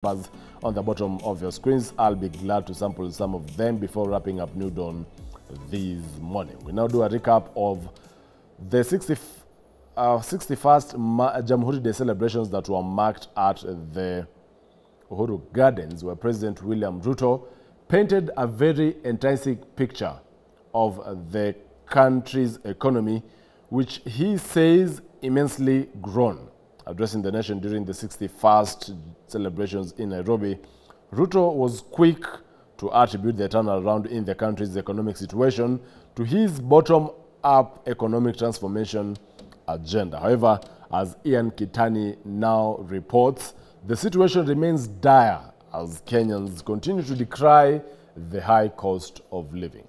on the bottom of your screens. I'll be glad to sample some of them before wrapping up New Dawn this morning. We now do a recap of the 61st Jamhuri Day celebrations that were marked at the Uhuru Gardens, where President William Ruto painted a very enticing picture of the country's economy, which he says immensely grown. Addressing the nation during the 61st celebrations in Nairobi, Ruto was quick to attribute the turnaround in the country's economic situation to his bottom-up economic transformation agenda. However, as Ian Kitani now reports, the situation remains dire as Kenyans continue to decry the high cost of living.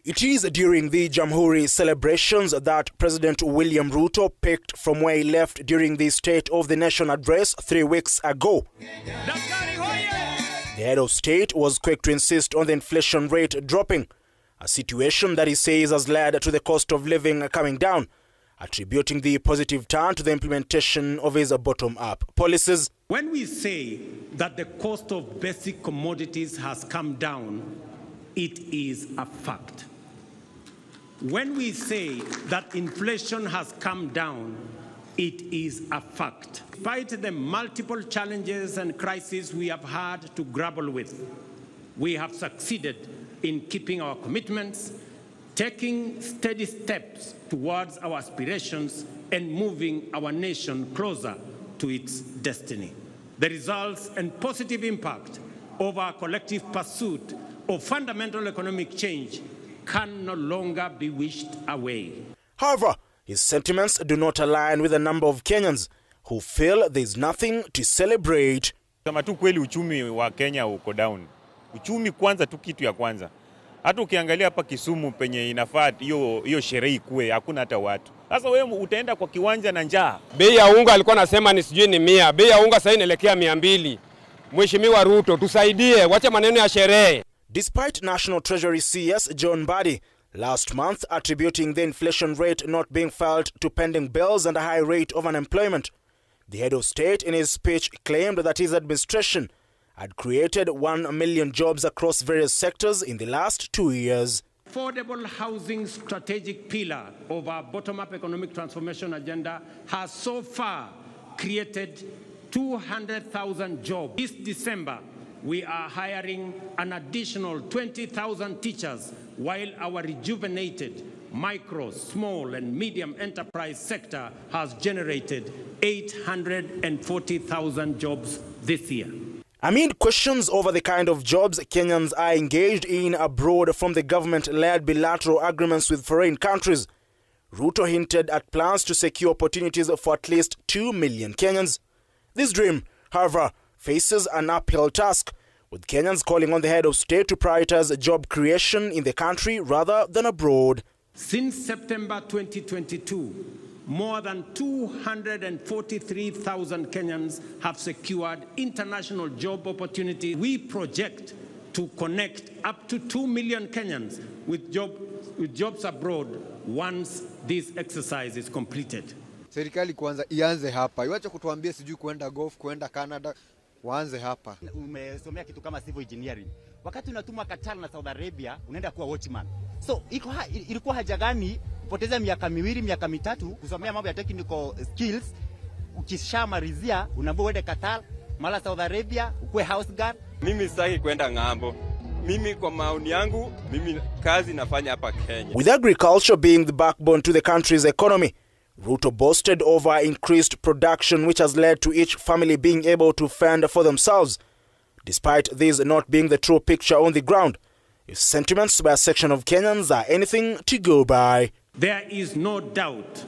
It is during the Jamhuri celebrations that President William Ruto picked from where he left during the State of the Nation address 3 weeks ago. The head of state was quick to insist on the inflation rate dropping, a situation that he says has led to the cost of living coming down, attributing the positive turn to the implementation of his bottom-up policies. When we say that the cost of basic commodities has come down, it is a fact. When we say that inflation has come down, it is a fact. Despite the multiple challenges and crises we have had to grapple with, we have succeeded in keeping our commitments, taking steady steps towards our aspirations, and moving our nation closer to its destiny. The results and positive impact of our collective pursuit of fundamental economic change can no longer be wished away. However, his sentiments do not align with a number of Kenyans who feel there is nothing to celebrate. Kama tu kweli uchumi wa Kenya uko down. Uchumi kwanza tu kitu ya kwanza. Hata ukiangalia hapa Kisumu penye inafaa hiyo sherehe ikue, hakuna hata watu. Sasa wewe utaenda kwa kiwanja na njaa. Bei ya unga alikuwa anasema ni sijui ni 100. Bei ya unga sasa inaelekea 200. Mheshimiwa Ruto, tusaidie, wacha maneno ya sherehe. Despite National Treasury CS John Mbadi last month attributing the inflation rate not being felt to pending bills and a high rate of unemployment, the head of state in his speech claimed that his administration had created 1 million jobs across various sectors in the last 2 years. Affordable housing strategic pillar of our bottom-up economic transformation agenda has so far created 200,000 jobs. This December, we are hiring an additional 20,000 teachers, while our rejuvenated micro, small and medium enterprise sector has generated 840,000 jobs this year. Amid questions over the kind of jobs Kenyans are engaged in abroad from the government-led bilateral agreements with foreign countries, Ruto hinted at plans to secure opportunities for at least 2 million Kenyans. This dream, however, faces an uphill task, with Kenyans calling on the head of state to prioritize job creation in the country rather than abroad. Since September 2022, more than 243,000 Kenyans have secured international job opportunities. We project to connect up to 2 million Kenyans with jobs abroad once this exercise is completed. Serikali kwanza ianze hapa. Iwache kutuambia sijui kuenda Gulf, kuenda Canada, waanze hapa. Umesomea kitu kama civil engineering. Wakati unatumwa Qatar na Saudi Arabia, unaenda kuwa watchman. So, ilikuwa haja gani kupoteza miaka 2, miaka 3 kusomea mambo ya technical skills, ukishamalizia unaambiwa uende Qatar, mara Saudi Arabia, ukue house girl? Mimi sitaki kwenda ng'ambo. Mimi kwa maoni yangu, mimi kazi nafanya hapa Kenya. With agriculture being the backbone to the country's economy, Ruto boasted over increased production, which has led to each family being able to fend for themselves. Despite this not being the true picture on the ground, his sentiments by a section of Kenyans are anything to go by. There is no doubt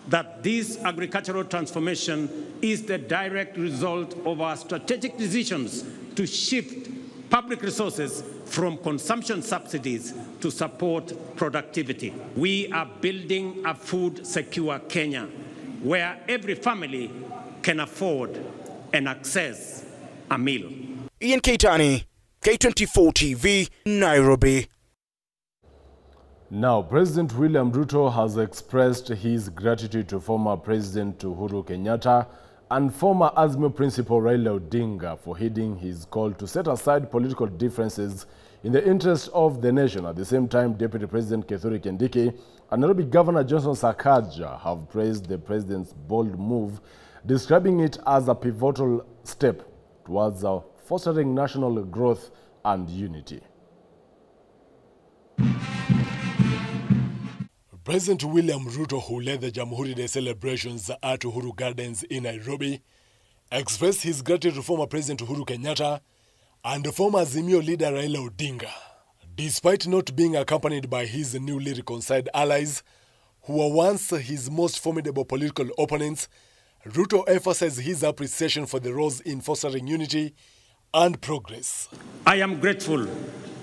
that this agricultural transformation is the direct result of our strategic decisions to shift public resources from consumption subsidies to support productivity. We are building a food-secure Kenya where every family can afford and access a meal. Ian Kitani, K24 TV, Nairobi. Now, President William Ruto has expressed his gratitude to former President Uhuru Kenyatta and former Azimio principal Raila Odinga for heeding his call to set aside political differences in the interest of the nation. At the same time, Deputy President Kithure Kindiki and Nairobi Governor Johnson Sakaja have praised the president's bold move, describing it as a pivotal step towards fostering national growth and unity. President William Ruto, who led the Jamhuri Day celebrations at Uhuru Gardens in Nairobi, expressed his gratitude to former President Uhuru Kenyatta and former Azimio leader Raila Odinga, despite not being accompanied by his newly reconciled allies, who were once his most formidable political opponents. Ruto emphasized his appreciation for the roles in fostering unity and progress. I am grateful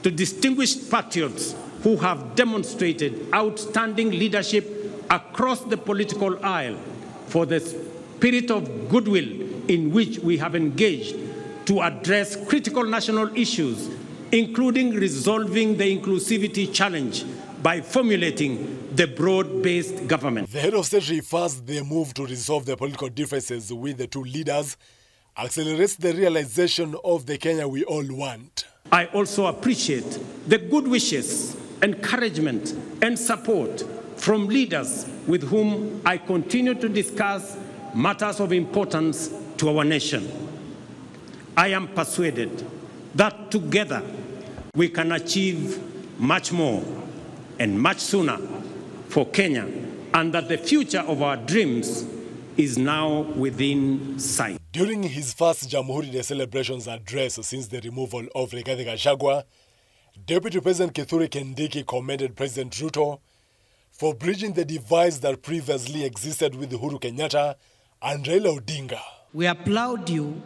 to distinguished patriots who have demonstrated outstanding leadership across the political aisle for the spirit of goodwill in which we have engaged to address critical national issues, including resolving the inclusivity challenge by formulating the broad-based government. The head of state refers the move to resolve the political differences with the two leaders accelerates the realization of the Kenya we all want. I also appreciate the good wishes, encouragement, and support from leaders with whom I continue to discuss matters of importance to our nation. I am persuaded that together we can achieve much more and much sooner for Kenya, and that the future of our dreams is now within sight. During his first Jamhuri Day celebrations address since the removal of Rigathi Gachagua, Deputy President Kithure Kindiki commended President Ruto for bridging the divides that previously existed with Uhuru Kenyatta and Raila Odinga. We applaud you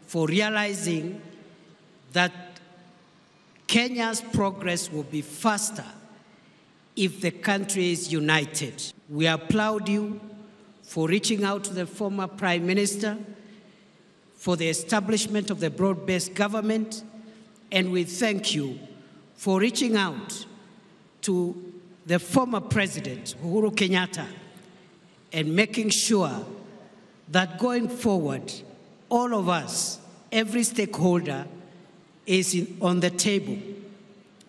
for realizing that Kenya's progress will be faster if the country is united. We applaud you for reaching out to the former Prime Minister for the establishment of the broad-based government, and we thank you for reaching out to the former President, Uhuru Kenyatta, and making sure that going forward, all of us, every stakeholder, is on the table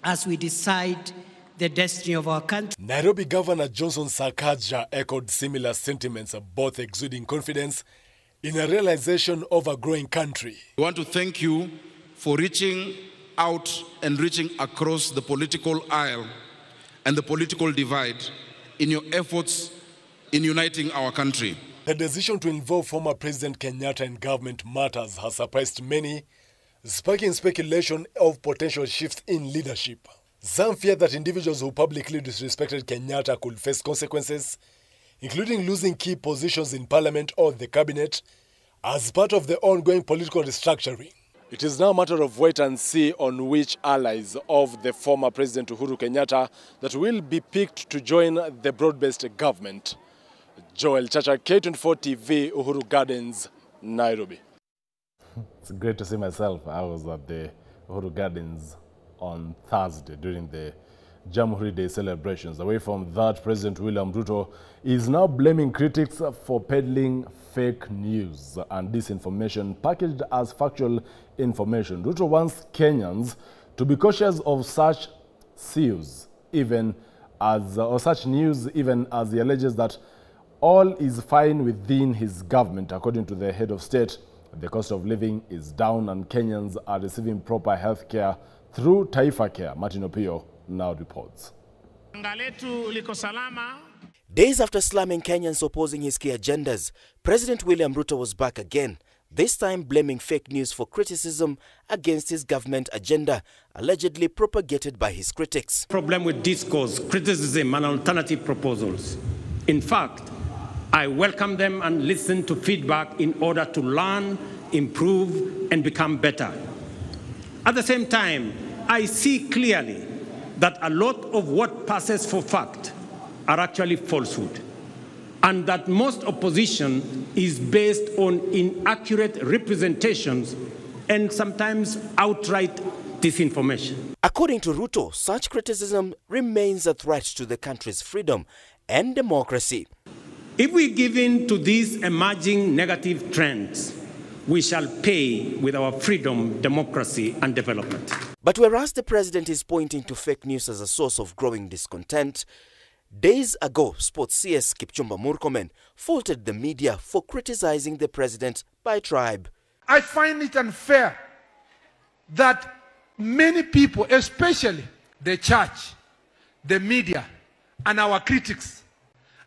as we decide the destiny of our country. Nairobi Governor Johnson Sakaja echoed similar sentiments, both exuding confidence in a realization of a growing country. I want to thank you for reaching out and reaching across the political aisle and the political divide in your efforts in uniting our country. The decision to involve former President Kenyatta in government matters has surprised many, sparking speculation of potential shifts in leadership. Some fear that individuals who publicly disrespected Kenyatta could face consequences, including losing key positions in parliament or the cabinet, as part of the ongoing political restructuring. It is now a matter of wait and see on which allies of the former President Uhuru Kenyatta that will be picked to join the broad-based government. Joel Chacha, K24 TV, Uhuru Gardens, Nairobi. It's great to see myself. I was at the Uhuru Gardens on Thursday during the Jamhuri Day celebrations. Away from that, President William Ruto is now blaming critics for peddling fake news and disinformation packaged as factual information. Ruto wants Kenyans to be cautious of such news, even as he alleges that all is fine within his government. According to the head of state, the cost of living is down and Kenyans are receiving proper health care through Taifa Care. Martin Opio now reports. Days after slamming Kenyans opposing his key agendas, President William Ruto was back again, this time blaming fake news for criticism against his government agenda, allegedly propagated by his critics. Problem with discourse, criticism, and alternative proposals. In fact, I welcome them and listen to feedback in order to learn, improve, and become better. At the same time, I see clearly that a lot of what passes for fact are actually falsehood, and that most opposition is based on inaccurate representations and sometimes outright disinformation. According to Ruto, such criticism remains a threat to the country's freedom and democracy. If we give in to these emerging negative trends, we shall pay with our freedom, democracy, and development. But whereas the president is pointing to fake news as a source of growing discontent, days ago, Sports CS Kipchumba Murkomen faulted the media for criticizing the president by tribe. I find it unfair that many people, especially the church, the media, and our critics,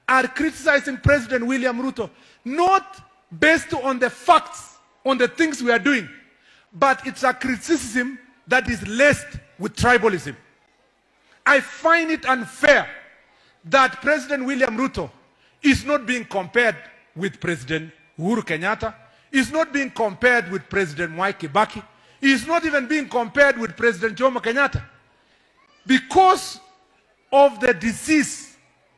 are criticizing President William Ruto, not based on the facts, on the things we are doing, but it's a criticism that is laced with tribalism. I find it unfair that President William Ruto is not being compared with President Uhuru Kenyatta, is not being compared with President Mwai Kibaki, is not even being compared with President Jomo Kenyatta. Because of the disease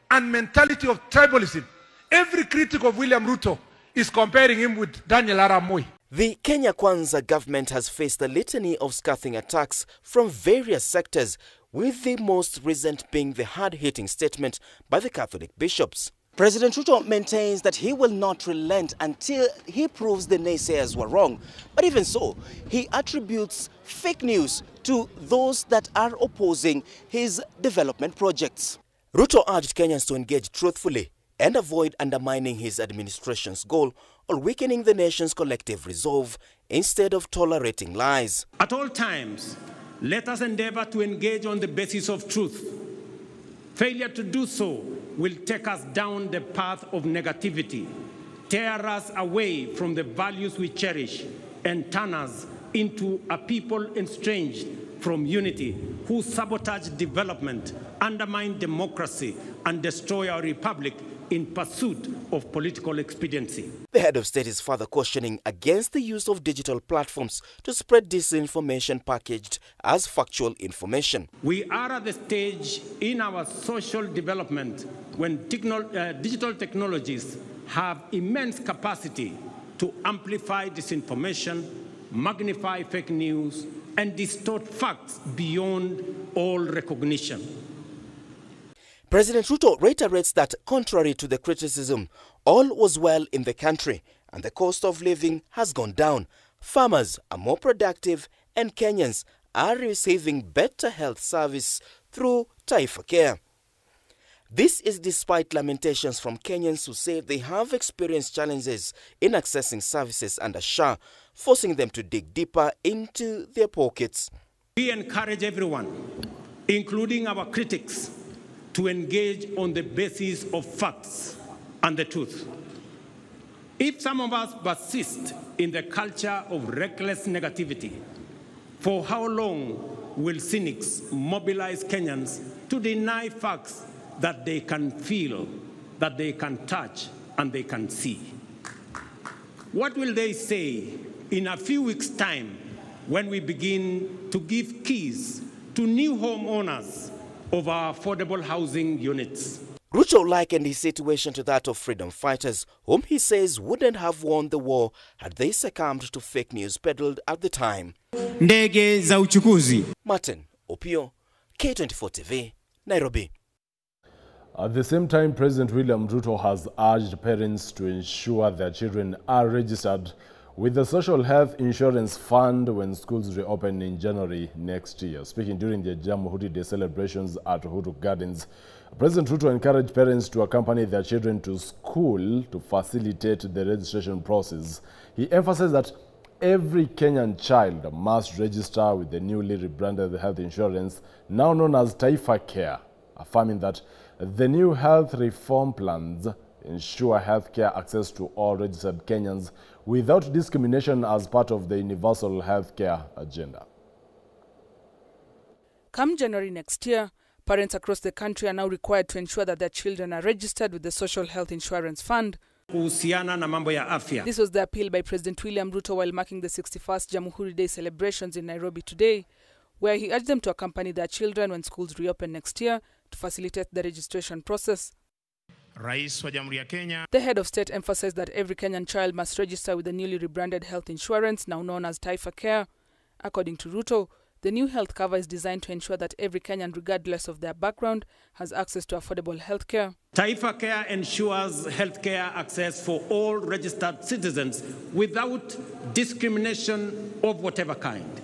and mentality of tribalism, every critic of William Ruto is comparing him with Daniel Arap Moi. The Kenya Kwanza government has faced a litany of scathing attacks from various sectors, with the most recent being the hard-hitting statement by the Catholic bishops. President Ruto maintains that he will not relent until he proves the naysayers were wrong. But even so, he attributes fake news to those that are opposing his development projects. Ruto urged Kenyans to engage truthfully and avoid undermining his administration's goal or weakening the nation's collective resolve instead of tolerating lies. At all times, let us endeavor to engage on the basis of truth. Failure to do so will take us down the path of negativity, tear us away from the values we cherish, and turn us into a people estranged from unity, who sabotage development, undermine democracy, and destroy our republic in pursuit of political expediency. The head of state is further cautioning against the use of digital platforms to spread disinformation packaged as factual information. We are at the stage in our social development when digital technologies have immense capacity to amplify disinformation, magnify fake news, and distort facts beyond all recognition. President Ruto reiterates that, contrary to the criticism, all was well in the country and the cost of living has gone down. Farmers are more productive and Kenyans are receiving better health service through Taifa Care. This is despite lamentations from Kenyans who say they have experienced challenges in accessing services under SHA, forcing them to dig deeper into their pockets. We encourage everyone, including our critics, to engage on the basis of facts and the truth. If some of us persist in the culture of reckless negativity, for how long will cynics mobilize Kenyans to deny facts that they can feel, that they can touch, and they can see? What will they say in a few weeks' time when we begin to give keys to new homeowners of our affordable housing units? Ruto likened his situation to that of freedom fighters, whom he says wouldn't have won the war had they succumbed to fake news peddled at the time. Ndege za uchukuzi. Martin Opio, K24 TV, Nairobi. At the same time, President William Ruto has urged parents to ensure their children are registered with the Social Health Insurance Fund when schools reopen in January next year. Speaking during the Jamhuri Day celebrations at Uhuru Gardens, President Ruto encouraged parents to accompany their children to school to facilitate the registration process. He emphasized that every Kenyan child must register with the newly rebranded health insurance, now known as Taifa Care, affirming that the new health reform plans ensure healthcare access to all registered Kenyans without discrimination as part of the universal healthcare agenda. Come January next year, parents across the country are now required to ensure that their children are registered with the Social Health Insurance Fund. This was the appeal by President William Ruto while marking the 61st Jamhuri Day celebrations in Nairobi today, where he urged them to accompany their children when schools reopen next year to facilitate the registration process. Rais wa Jamhuri ya Kenya. The head of state emphasized that every Kenyan child must register with the newly rebranded health insurance, now known as Taifa Care. According to Ruto, The new health cover is designed to ensure that every Kenyan, regardless of their background, has access to affordable health care. Taifa Care ensures healthcare access for all registered citizens without discrimination of whatever kind.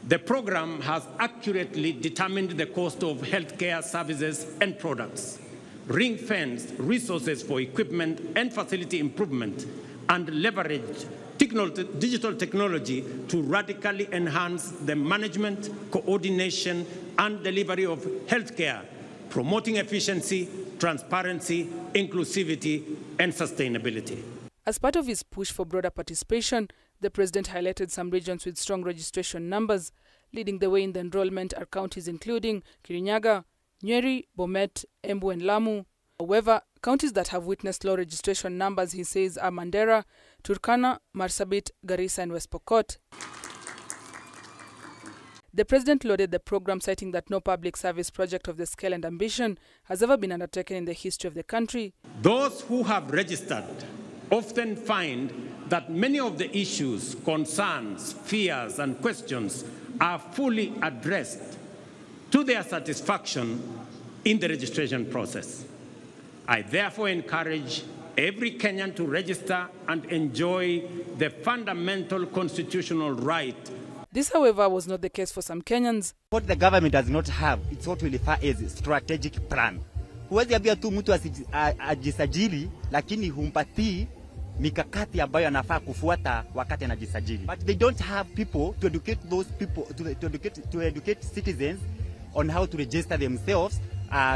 The program has accurately determined the cost of healthcare services and products, ring-fenced resources for equipment and facility improvement, and leveraged digital technology to radically enhance the management, coordination, and delivery of healthcare, promoting efficiency, transparency, inclusivity, and sustainability. As part of his push for broader participation, the president highlighted some regions with strong registration numbers. Leading the way in the enrollment are counties including Kirinyaga, Nyeri, Bomet, Embu, and Lamu. However, counties that have witnessed low registration numbers, he says, are Mandera, Turkana, Marsabit, Garissa, and West Pokot. The president lauded the program, citing that no public service project of the scale and ambition has ever been undertaken in the history of the country. Those who have registered often find that many of the issues, concerns, fears, and questions are fully addressed to their satisfaction in the registration process. I therefore encourage every Kenyan to register and enjoy the fundamental constitutional right. This, however, was not the case for some Kenyans. What the government does not have, it's what we refer as a strategic plan. Huwezi ambia tu mtu ajisajili, lakini humpatii mikakati ambayo anafaa kufuata wakati anajisajili. But they don't have people to educate those people, to educate citizens on how to register themselves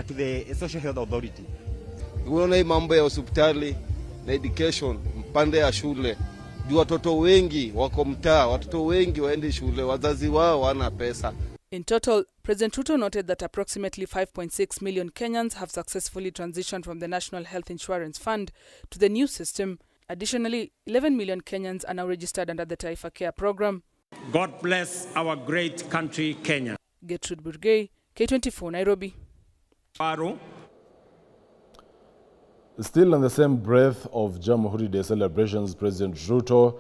to the social health authority. Unaona hii mambo ya hospitali na education, mpande ya shule. Juu watoto wengi wako mtaa, watoto wengi waende shule, wazazi wao wana pesa. In total, President Ruto noted that approximately 5.6 million Kenyans have successfully transitioned from the National Health Insurance Fund to the new system. Additionally, 11 million Kenyans are now registered under the Taifa Care program. God bless our great country, Kenya. Gertrude Burgay, K24, Nairobi. Still on the same breath of Jamhuri Day celebrations, President Ruto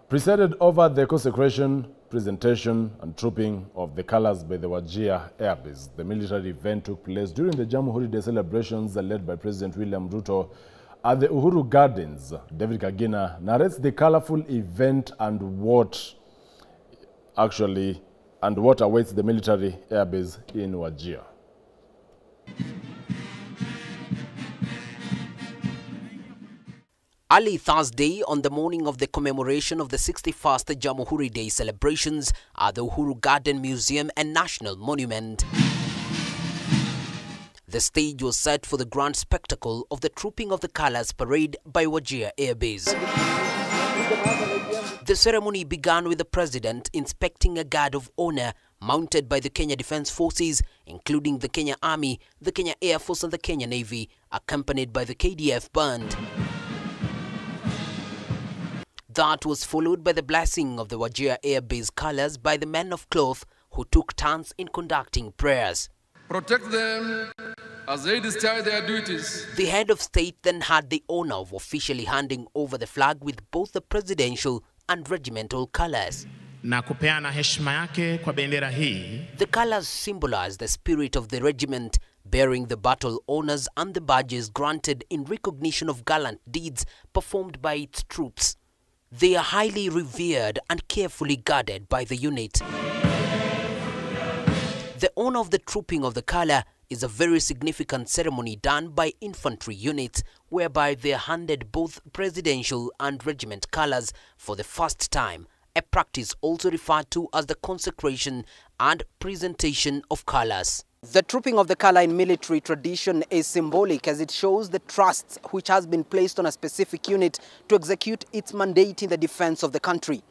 presided over the consecration, presentation and trooping of the colors by the Wajir Air Base. The military event took place during the Jamhuri Day celebrations led by President William Ruto at the Uhuru Gardens. David Kagina narrates the colorful event and what awaits the military air base in Wajir. Early Thursday, on the morning of the commemoration of the 61st Jamhuri Day celebrations at the Uhuru Garden Museum and National Monument, the stage was set for the grand spectacle of the Trooping of the Colors parade by Wajir Air Base. The ceremony began with the president inspecting a guard of honor mounted by the Kenya Defence Forces, including the Kenya Army, the Kenya Air Force and the Kenya Navy, accompanied by the KDF band. That was followed by the blessing of the Wajir Air Base colors by the men of cloth who took turns in conducting prayers. Protect them as they discharge their duties. The head of state then had the honor of officially handing over the flag with both the presidential and regimental colors. Na kupeana heshima yake kwa bendera hii. The colors symbolize the spirit of the regiment, bearing the battle honors and the badges granted in recognition of gallant deeds performed by its troops. They are highly revered and carefully guarded by the unit. The honor of the trooping of the color is a very significant ceremony done by infantry units whereby they are handed both presidential and regiment colors for the first time, a practice also referred to as the consecration and presentation of colors. The trooping of the color in military tradition is symbolic as it shows the trust which has been placed on a specific unit to execute its mandate in the defense of the country.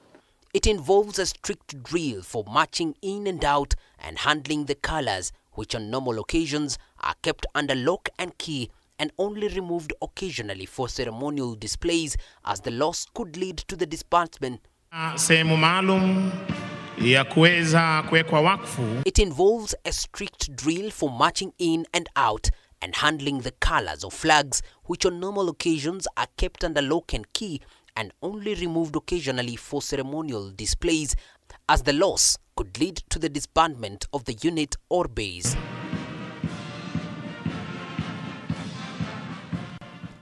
It involves a strict drill for marching in and out and handling the colors, which on normal occasions are kept under lock and key and only removed occasionally for ceremonial displays, as the loss could lead to the disbursement. It involves a strict drill for marching in and out and handling the colors of flags, which on normal occasions are kept under lock and key and only removed occasionally for ceremonial displays, as the loss could lead to the disbandment of the unit or base.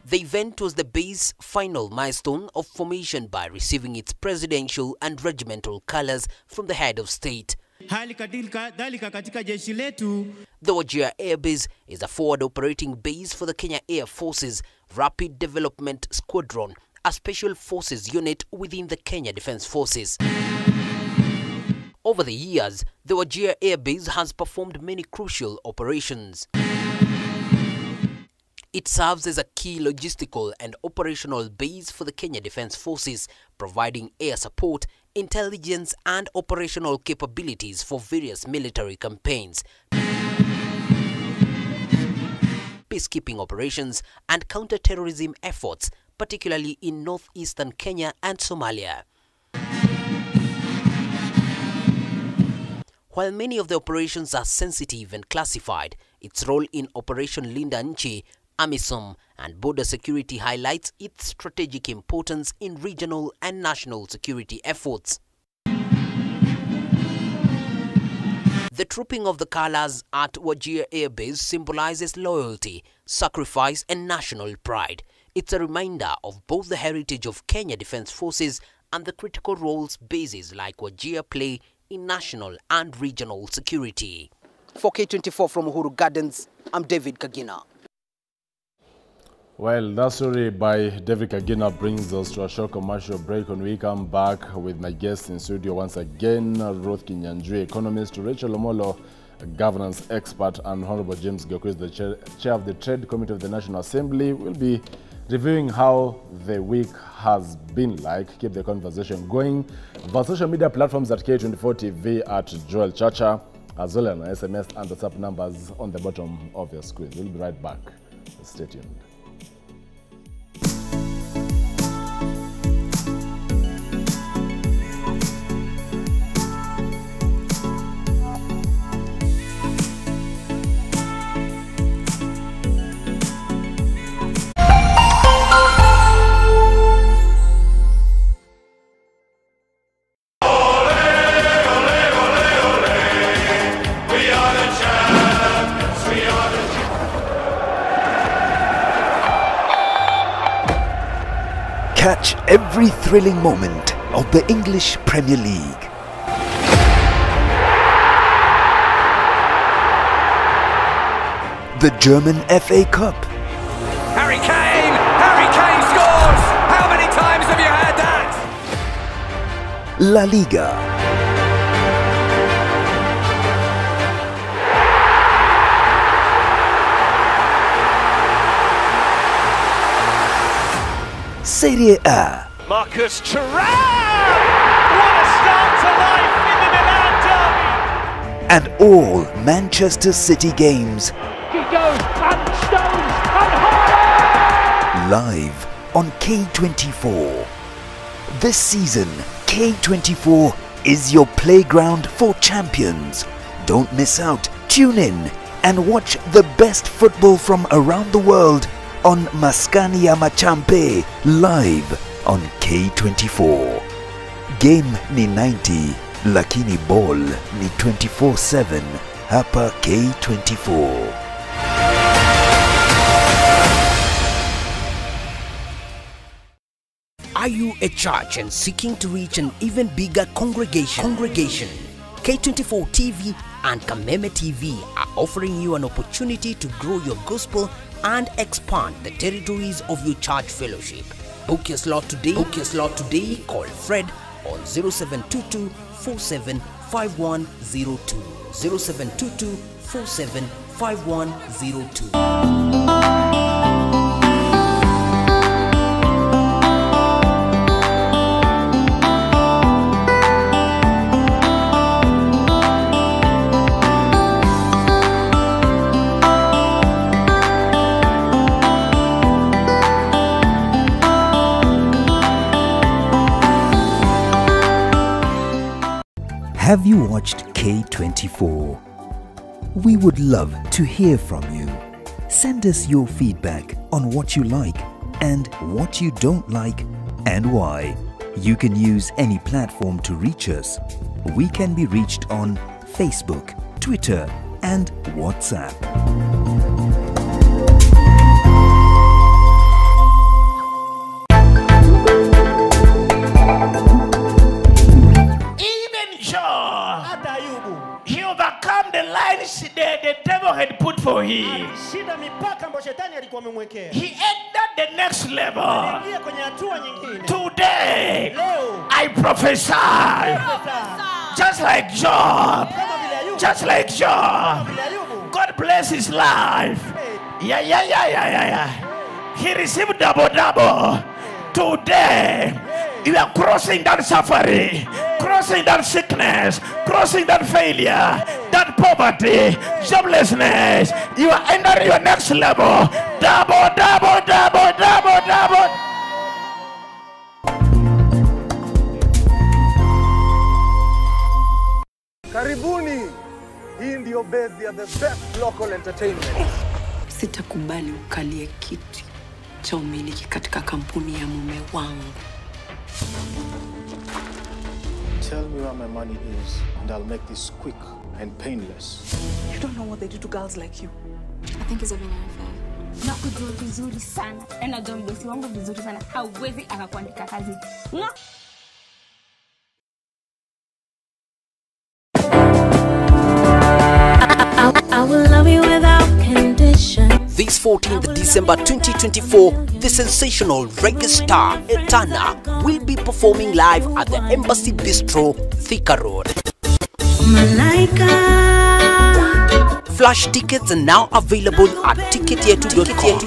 The event was the base's final milestone of formation by receiving its presidential and regimental colors from the head of state. The Wajir Air Base is a forward operating base for the Kenya Air Force's Rapid Development Squadron, a special forces unit within the Kenya Defence Forces. Over the years, the Wajir Air Base has performed many crucial operations. It serves as a key logistical and operational base for the Kenya Defence Forces, providing air support, intelligence and operational capabilities for various military campaigns, peacekeeping operations and counter-terrorism efforts, particularly in northeastern Kenya and Somalia. While many of the operations are sensitive and classified, its role in Operation Linda Nchi, AMISOM and border security highlights its strategic importance in regional and national security efforts. The trooping of the colors at Wajir Air Base symbolizes loyalty, sacrifice and national pride. It's a reminder of both the heritage of Kenya Defence Forces and the critical roles bases like Wajir play in national and regional security. For K24 from Uhuru Gardens, I'm David Kagina. Well, that story by David Kagina brings us to a short commercial break. When we come back with my guest in studio once again, Ruth Kinyanjui, economist, Rachel Omolo, governance expert, and Honorable James Gyoku, the chair of the Trade Committee of the National Assembly. We'll be reviewing how the week has been like. Keep the conversation going. Our social media platforms at K24 TV at Joel Chacha, as well as SMS and WhatsApp numbers on the bottom of your screen. We'll be right back. Stay tuned. Catch every thrilling moment of the English Premier League. The German FA Cup. Harry Kane! Harry Kane scores! How many times have you had that? La Liga. Serie A. Marcus Thuram! What a start to life in the Milan derby! And all Manchester City games. He goes and Stones and Haaland! Live on K24. This season, K24 is your playground for champions. Don't miss out. Tune in and watch the best football from around the world on Maskani ya Machampe live on K24. Game ni 90 lakini ball ni 24/7 hapa K24. Are you a church and seeking to reach an even bigger congregation? K24 TV and Kameme TV are offering you an opportunity to grow your gospel and expand the territories of your church fellowship. Book your slot today. Call Fred on 0722 475102. 0722 475102. Have you watched K24? We would love to hear from you. Send us your feedback on what you like and what you don't like and why. You can use any platform to reach us. We can be reached on Facebook, Twitter, and WhatsApp. He overcome the lines the devil had put for him. He entered the next level. Today, I prophesy. Just like Job. Just like Job. God bless his life. Yeah. He received double. Today, you are crossing that suffering, crossing that sickness, crossing that failure, that poverty, joblessness. You are entering your next level. Double. Karibuni. Hii ndio base ya the best local entertainment. Sitakubali ukalie kiti cha umiliki katika kampuni ya mume wangu. Tell me where my money is, and I'll make this quick and painless. You don't know what they do to girls like you. I think it's a bit unfair. Nakujua vizuri sana. Na najua mdosi wangu vizuri sana. Hauwezi akakuandika kazi. I will love you without condition. This 14th December 2024, the sensational reggae star Etana will be performing live at the Embassy Bistro, Thika Road. Malaika. Flash tickets are now available at ticketyetu.com.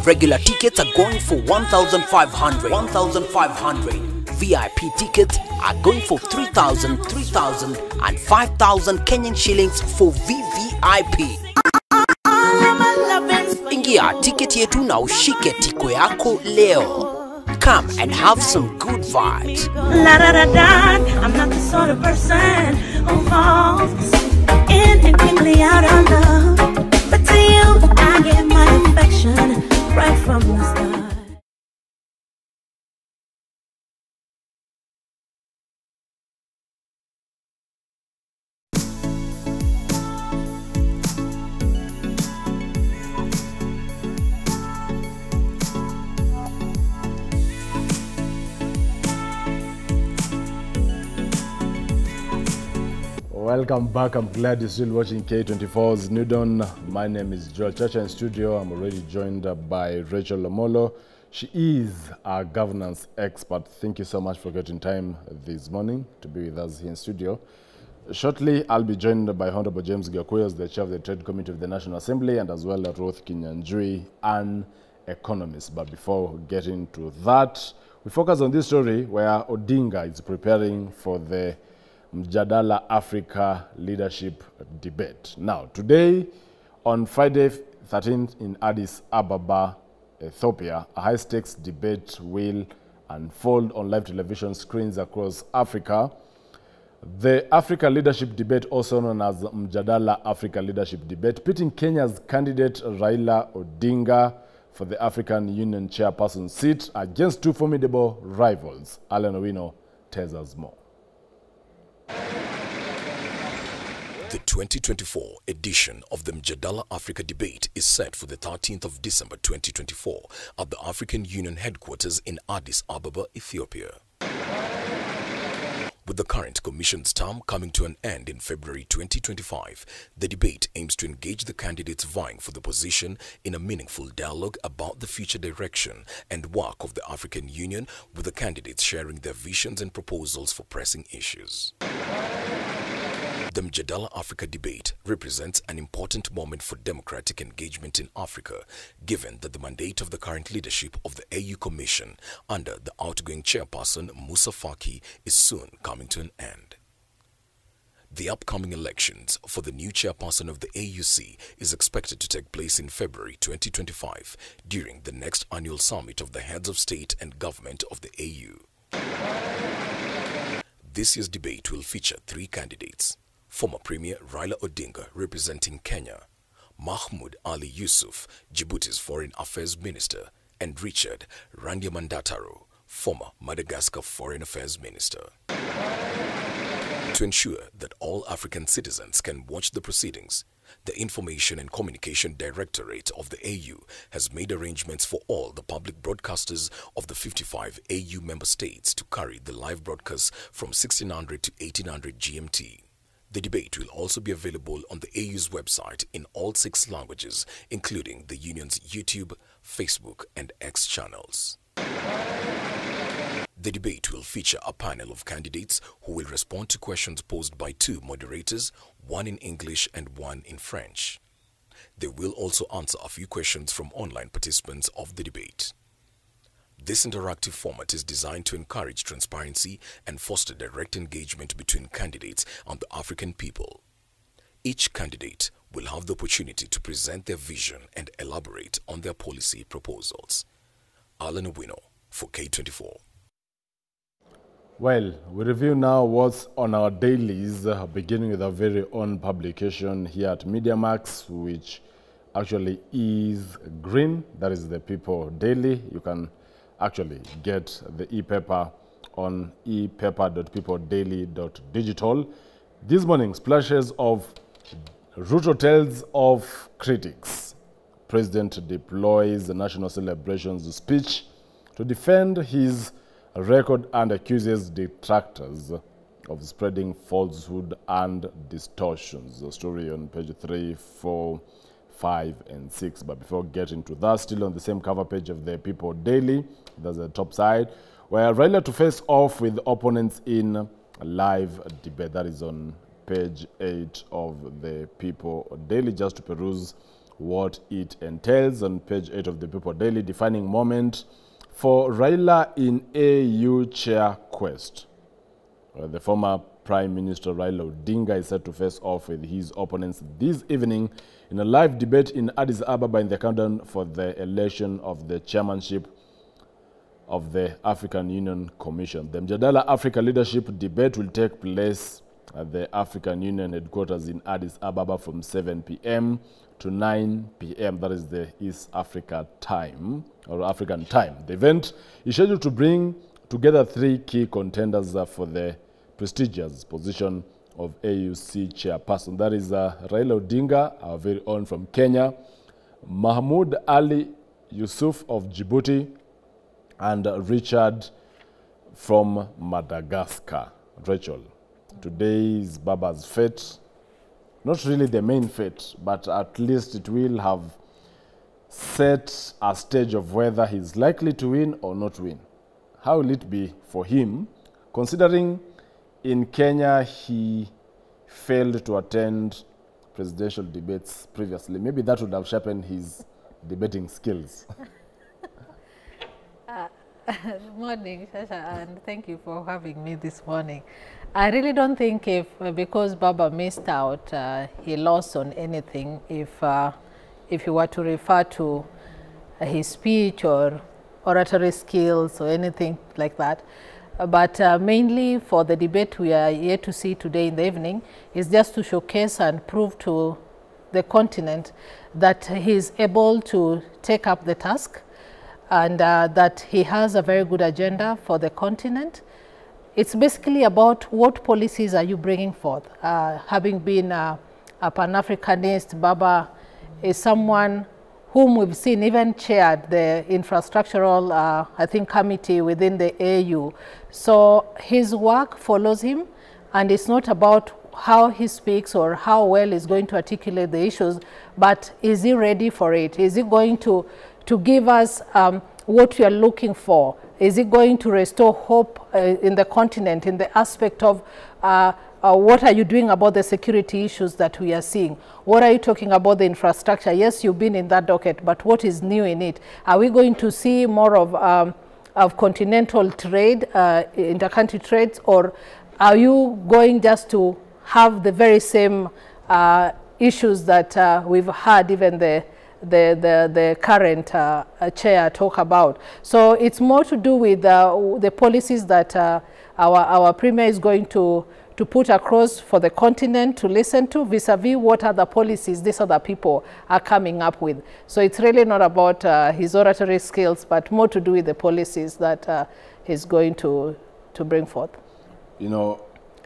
Regular tickets are going for 1,500. VIP tickets are going for 3,000, and 5,000 Kenyan shillings for VVIP. Ingia ticket yetu na ushike tiko yako leo. Come and have some good vibes. I'm not the sort of person who falls in and quickly out of love. But to you, I give my affection right from the start. Welcome back. I'm glad you're still watching K24's New Dawn. My name is Joel Chacha in studio. I'm already joined by Rachel Lomolo. She is our governance expert. Thank you so much for getting time this morning to be with us here in studio. Shortly, I'll be joined by Honorable James Gyakuya, the chair of the Trade Committee of the National Assembly, and as well as Ruth Kinyanjui, an economist. But before getting to that, we focus on this story where Odinga is preparing for the Mjadala Africa Leadership Debate. Now, today, on Friday 13th in Addis Ababa, Ethiopia, a high-stakes debate will unfold on live television screens across Africa. The Africa Leadership Debate, also known as Mjadala Africa Leadership Debate, pitting Kenya's candidate Raila Odinga for the African Union chairperson seat against two formidable rivals. Alan Owino tells us more. The 2024 edition of the Mjadala Africa Debate is set for the 13th of December 2024 at the African Union headquarters in Addis Ababa, Ethiopia. With the current Commission's term coming to an end in February 2025, the debate aims to engage the candidates vying for the position in a meaningful dialogue about the future direction and work of the African Union, with the candidates sharing their visions and proposals for pressing issues. The Mjadala Africa Debate represents an important moment for democratic engagement in Africa, given that the mandate of the current leadership of the AU Commission under the outgoing chairperson Musa Faki is soon coming to an end. The upcoming elections for the new chairperson of the AUC is expected to take place in February 2025 during the next annual summit of the heads of state and government of the AU. This year's debate will feature three candidates: former Premier Raila Odinga representing Kenya, Mahmoud Ali Yusuf, Djibouti's Foreign Affairs Minister, and Richard Randiamandataro, former Madagascar Foreign Affairs Minister. To ensure that all African citizens can watch the proceedings, the Information and Communication Directorate of the AU has made arrangements for all the public broadcasters of the 55 AU member states to carry the live broadcasts from 1600 to 1800 GMT. The debate will also be available on the AU's website in all 6 languages, including the Union's YouTube, Facebook and X channels. The debate will feature a panel of candidates who will respond to questions posed by 2 moderators, one in English and one in French. They will also answer a few questions from online participants of the debate. This interactive format is designed to encourage transparency and foster direct engagement between candidates and the African people. Each candidate will have the opportunity to present their vision and elaborate on their policy proposals. Alan Owino for K24. Well, we review now what's on our dailies, beginning with our very own publication here at MediaMax, which actually is green. That is the People Daily. You can actually get the e-paper on epaper.peopledaily.digital. This morning, splashes of Ruto tells of critics. President deploys the national celebrations speech to defend his record and accuses detractors of spreading falsehood and distortions. The story on page 3, 4, 5 and 6. But before getting to that, still on the same cover page of the People Daily, there's the top side, where Raila to face off with opponents in a live debate. That is on page 8 of the People Daily, just to peruse what it entails. On page 8 of the People Daily, defining moment for Raila in AU chair quest. The former Prime Minister Raila Odinga is set to face off with his opponents this evening in a live debate in Addis Ababa in the countdown for the election of the chairmanship of the African Union Commission. The Mjadala Africa Leadership Debate will take place at the African Union headquarters in Addis Ababa from 7 p.m. to 9 p.m. That is the East Africa time, or African time. The event is scheduled to bring together 3 key contenders for the prestigious position of AUC chairperson. That is Raila Odinga, our very own from Kenya, Mahmoud Ali Yusuf of Djibouti, and Richard from Madagascar. Rachel, today is Baba's fate. Not really the main fate, but at least it will have set a stage of whether he's likely to win or not win. How will it be for him, considering in Kenya he failed to attend presidential debates previously? Maybe that would have sharpened his debating skills. Morning, Shasha, and thank you for having me this morning. I really don't think if, because Baba missed out, he lost on anything if you were to refer to his speech or oratory skills or anything like that. But mainly for the debate we are yet to see today in the evening is just to showcase and prove to the continent that he is able to take up the task, and that he has a very good agenda for the continent. It's basically about what policies are you bringing forth. Having been a Pan-Africanist, Baba is someone whom we've seen even chaired the infrastructural, I think, committee within the AU. So his work follows him, and it's not about how he speaks or how well he's going to articulate the issues, but is he ready for it? Is he going to give us what we are looking for? Is it going to restore hope in the continent in the aspect of what are you doing about the security issues that we are seeing? What are you talking about the infrastructure? Yes, you've been in that docket, but what is new in it? Are we going to see more of continental trade, intercountry trades, or are you going just to have the very same issues that we've had even the current chair talk about? So it's more to do with the policies that our premier is going to put across for the continent to listen to, vis-a-vis what other policies these other people are coming up with. So it's really not about his oratory skills, but more to do with the policies that he's going to bring forth. You know,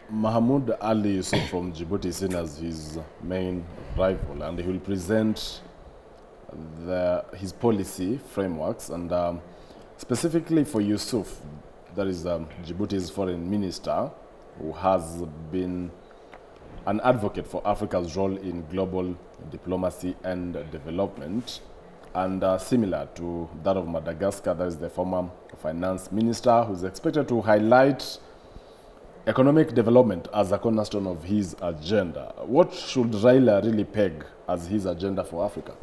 Mahmoud Ali Yusuf from Djibouti is seen as his main rival, and he will present his policy frameworks, and specifically for Yusuf, that is Djibouti's foreign minister, who has been an advocate for Africa's role in global diplomacy and development, and similar to that of Madagascar, that is the former finance minister, who is expected to highlight economic development as a cornerstone of his agenda. What should Raila really peg as his agenda for Africa?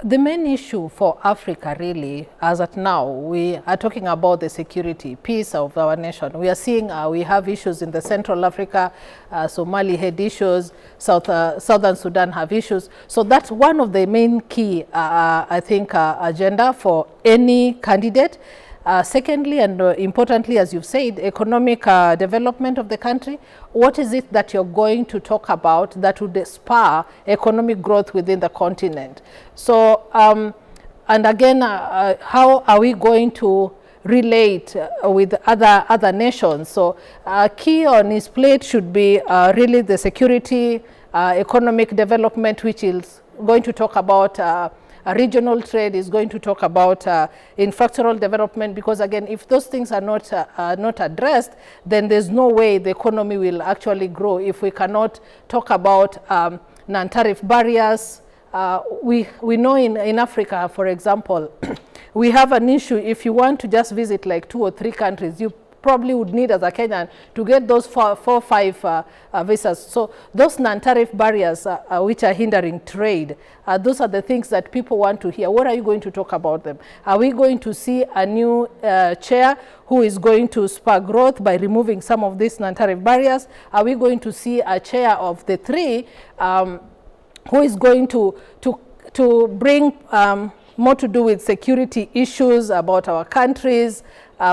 The main issue for Africa really, as at now, we are talking about the security, peace of our nation. We are seeing we have issues in the Central Africa, Somali had issues, Southern Sudan have issues. So that's one of the main key, I think, agenda for any candidate. Secondly, and importantly, as you've said, economic development of the country. What is it that you're going to talk about that would spur economic growth within the continent? So, and again, how are we going to relate with other nations? So, key on his plate should be really the security, economic development, which is going to talk about regional trade, is going to talk about infrastructural development, because again, if those things are not addressed, then there's no way the economy will actually grow. If we cannot talk about non-tariff barriers, we know in Africa, for example, we have an issue. If you want to just visit like 2 or 3 countries, you probably would need as a Kenyan to get those 4 or 5 visas. So those non-tariff barriers which are hindering trade, those are the things that people want to hear. What are you going to talk about them? Are we going to see a new chair who is going to spur growth by removing some of these non-tariff barriers? Are we going to see a chair of the 3 who is going to bring more to do with security issues about our countries?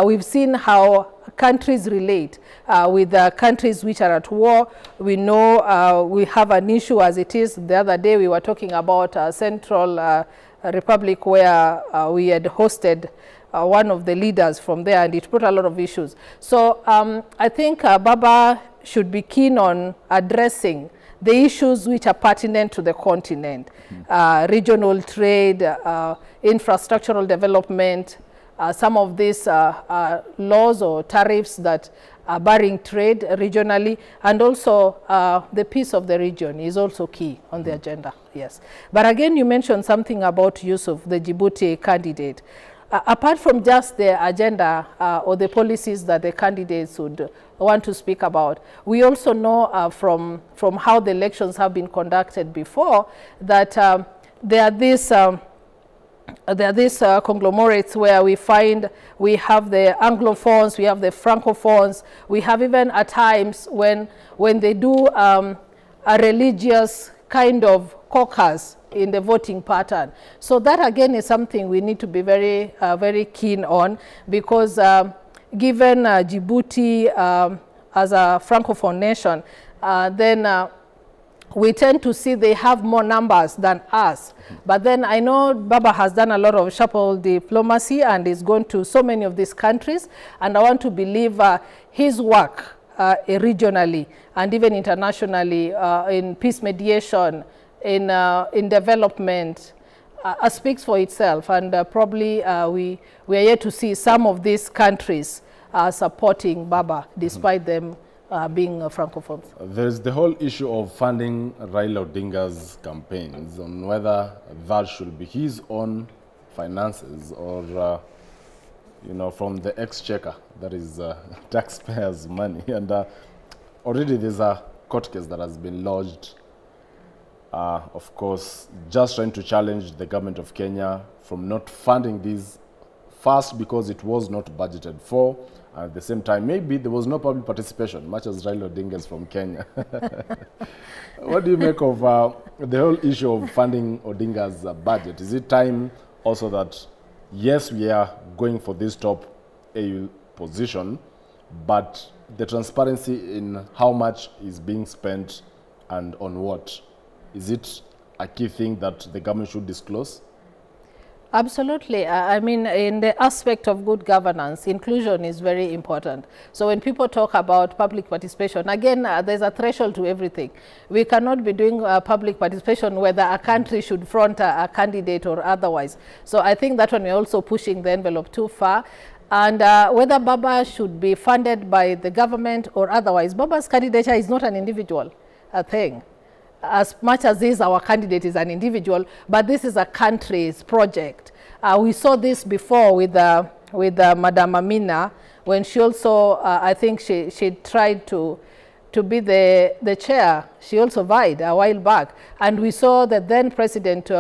We've seen how countries relate with countries which are at war. We know we have an issue as it is. The other day we were talking about Central Republic, where we had hosted one of the leaders from there, and it brought a lot of issues. So I think Baba should be keen on addressing the issues which are pertinent to the continent, regional trade, infrastructural development, some of these laws or tariffs that are barring trade regionally, and also the peace of the region is also key on the agenda, yes. But again, you mentioned something about Yusuf, the Djibouti candidate. Apart from just the agenda or the policies that the candidates would want to speak about, we also know from how the elections have been conducted before that there are these conglomerates where we have the Anglophones, we have the Francophones, we have even at times when they do a religious kind of caucus in the voting pattern. So that again is something we need to be very, very keen on, because given Djibouti as a Francophone nation, then we tend to see they have more numbers than us. But then I know Baba has done a lot of shuffle diplomacy and is going to so many of these countries, and I want to believe his work regionally and even internationally in peace mediation, in development, speaks for itself, and probably we are yet to see some of these countries supporting Baba despite them being Francophones. There's the whole issue of funding Raila Odinga's campaigns, on whether that should be his own finances or you know, from the exchequer, that is taxpayers' money. And already there's a court case that has been lodged, of course, just trying to challenge the government of Kenya from not funding these, first because it was not budgeted for, and at the same time maybe there was no public participation, much as Raila Odinga is from Kenya. What do you make of the whole issue of funding Odinga's budget? Is it time also that, yes, we are going for this top AU position, but the transparency in how much is being spent and on what, is it a key thing that the government should disclose? Absolutely. I mean, in the aspect of good governance, inclusion is very important. So when people talk about public participation, again, there's a threshold to everything. We cannot be doing public participation whether a country should front a candidate or otherwise. So I think that one we're also pushing the envelope too far. And whether Baba should be funded by the government or otherwise, Baba's candidature is not an individual thing. As much as this, our candidate is an individual, but this is a country's project. We saw this before with Madam Amina, when she also, I think she tried to be the chair. She also vied a while back. And we saw the then President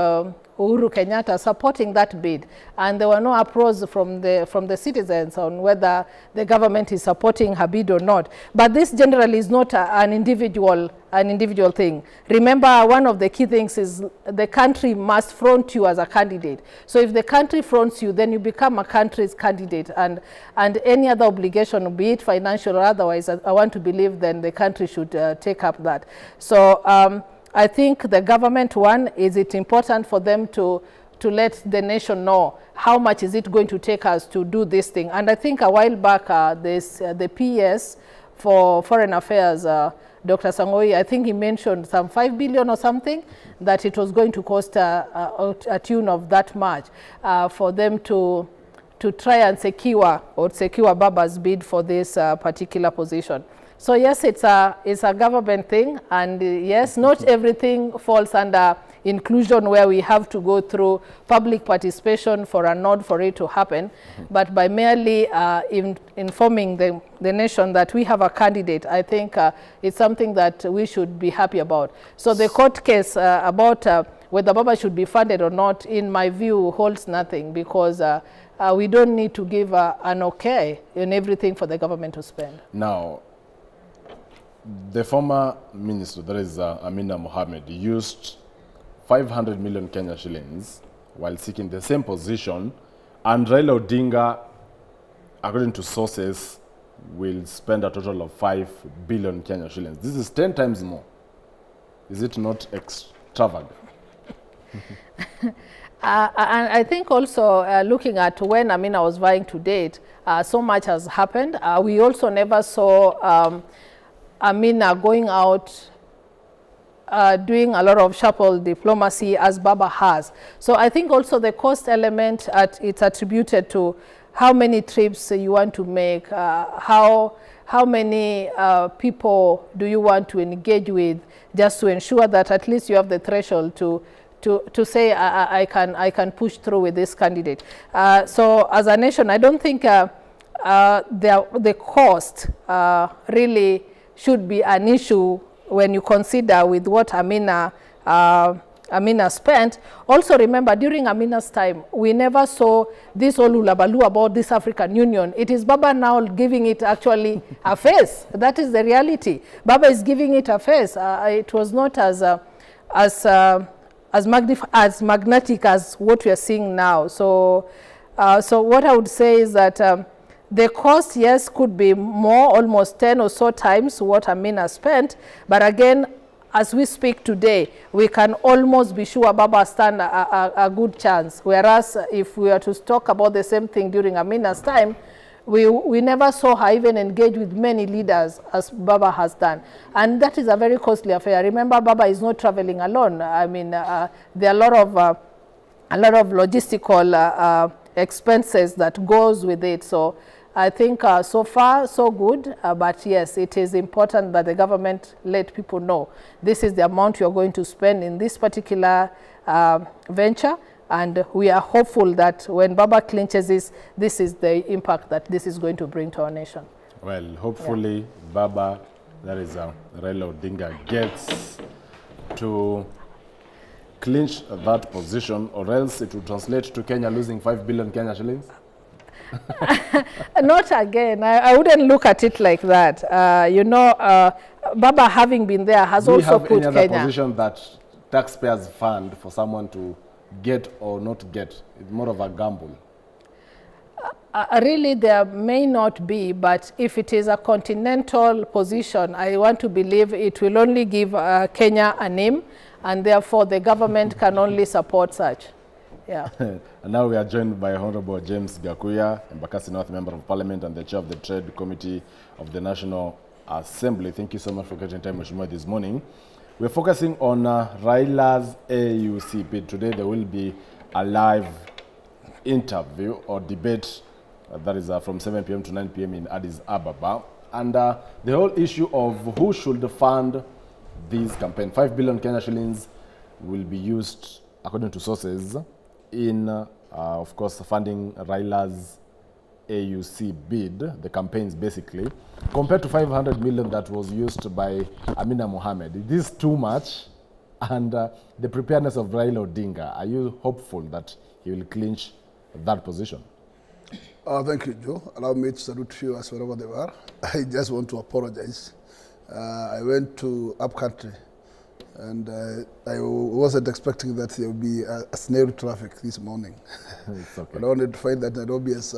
Uhuru Kenyatta supporting that bid, and there were no applause from the citizens on whether the government is supporting her bid or not. But this generally is not an individual thing. Remember, one of the key things is the country must front you as a candidate. So if the country fronts you, then you become a country's candidate, and any other obligation, be it financial or otherwise, I want to believe then the country should take up that. So I think the government, one, is it important for them to let the nation know how much is it going to take us to do this thing. And I think a while back, the PS for Foreign Affairs, Dr. Sang'oei, I think he mentioned some 5 billion or something, that it was going to cost a tune of that much for them to try and secure Baba's bid for this particular position. So yes, it's a government thing, and yes, not everything falls under inclusion where we have to go through public participation for a nod for it to happen, but by merely informing the nation that we have a candidate, I think it's something that we should be happy about. So the court case about whether Baba should be funded or not, in my view, holds nothing, because we don't need to give an okay in everything for the government to spend. Now, the former minister, that is Amina Mohamed, used 500 million Kenya shillings while seeking the same position, and Raila Odinga, according to sources, will spend a total of 5 billion Kenya shillings. This is 10 times more. Is it not extravagant? And I think also looking at when Amina was vying to date, so much has happened. We also never saw Amina going out doing a lot of shuffle diplomacy as Baba has. So I think also the cost element, it's attributed to how many trips you want to make, how many people do you want to engage with, just to ensure that at least you have the threshold to say I can push through with this candidate. So as a nation, I don't think the cost really should be an issue when you consider with what Amina spent. Also remember, during Amina's time, we never saw this whole hulabaloo about this African Union. It is Baba now giving it actually a face. That is the reality. Baba is giving it a face. It was not as magnetic as what we are seeing now. So what I would say is that the cost, yes, could be more, almost 10 or so times what Amina spent. But again, as we speak today, we can almost be sure Baba stand a good chance. Whereas if we were to talk about the same thing during Amina's time, we never saw her even engage with many leaders as Baba has done. And that is a very costly affair. Remember, Baba is not traveling alone. I mean, there are a lot of logistical expenses that goes with it. So I think so far, so good. But yes, it is important that the government let people know this is the amount you're going to spend in this particular venture. And we are hopeful that when Baba clinches this is the impact that this is going to bring to our nation. Well, hopefully Baba, that is Raila Odinga, gets to clinch that position, or else it will translate to Kenya losing 5 billion Kenya shillings. Not again. I wouldn't look at it like that. You know, Baba having been there has also put Kenya. Do you have any other position that taxpayers fund for someone to get or not get? It's more of a gamble. Really, there may not be, but if it is a continental position, I want to believe it will only give Kenya a name, and therefore the government can only support such. Yeah. And now we are joined by Honorable James Gakuya, Embakasi North Member of Parliament and the Chair of the Trade Committee of the National Assembly. Thank you so much for getting time, Mheshimiwa, this morning. We're focusing on Raila's AUC bid. Today there will be a live interview or debate that is from 7 p.m. to 9 p.m. in Addis Ababa. And the whole issue of who should fund this campaign. 5 billion Kenya shillings will be used, according to sources, in, of course, funding Raila's AUC bid, the campaigns basically, compared to 500 million that was used by Amina Mohamed. It is too much, and the preparedness of Raila Odinga, are you hopeful that he will clinch that position? Thank you, Joe. Allow me to salute you as wherever they are. I just want to apologize. I went to upcountry, and I wasn't expecting that there would be a snail traffic this morning. It's okay. But I wanted to find that Nairobi is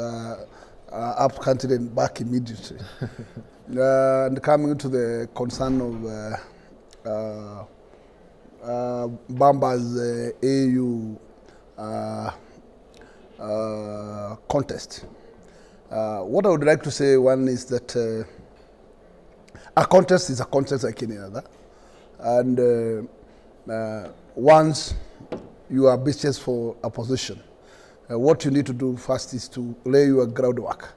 upcountry and back immediately. And coming to the concern of Bamba's AU contest, what I would like to say, one is that a contest is a contest like any other. And once you are ambitious for a position, what you need to do first is to lay your groundwork.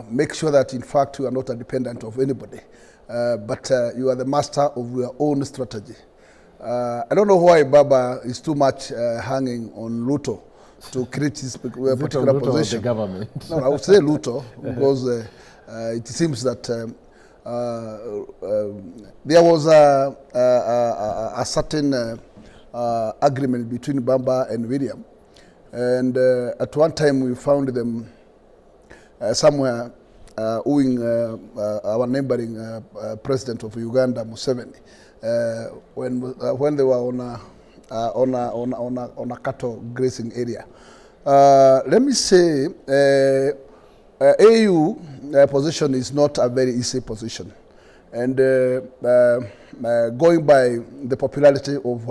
Make sure that, in fact, you are not a dependent of anybody, but you are the master of your own strategy. I don't know why Baba is too much hanging on Ruto to create this particular position. The government? No, I would say Ruto, because it seems that there was a certain agreement between Bamba and William, and at one time we found them somewhere owing our neighboring president of Uganda, Museveni, when they were on a cattle grazing area. Let me say, AU position is not a very easy position, and going by the popularity of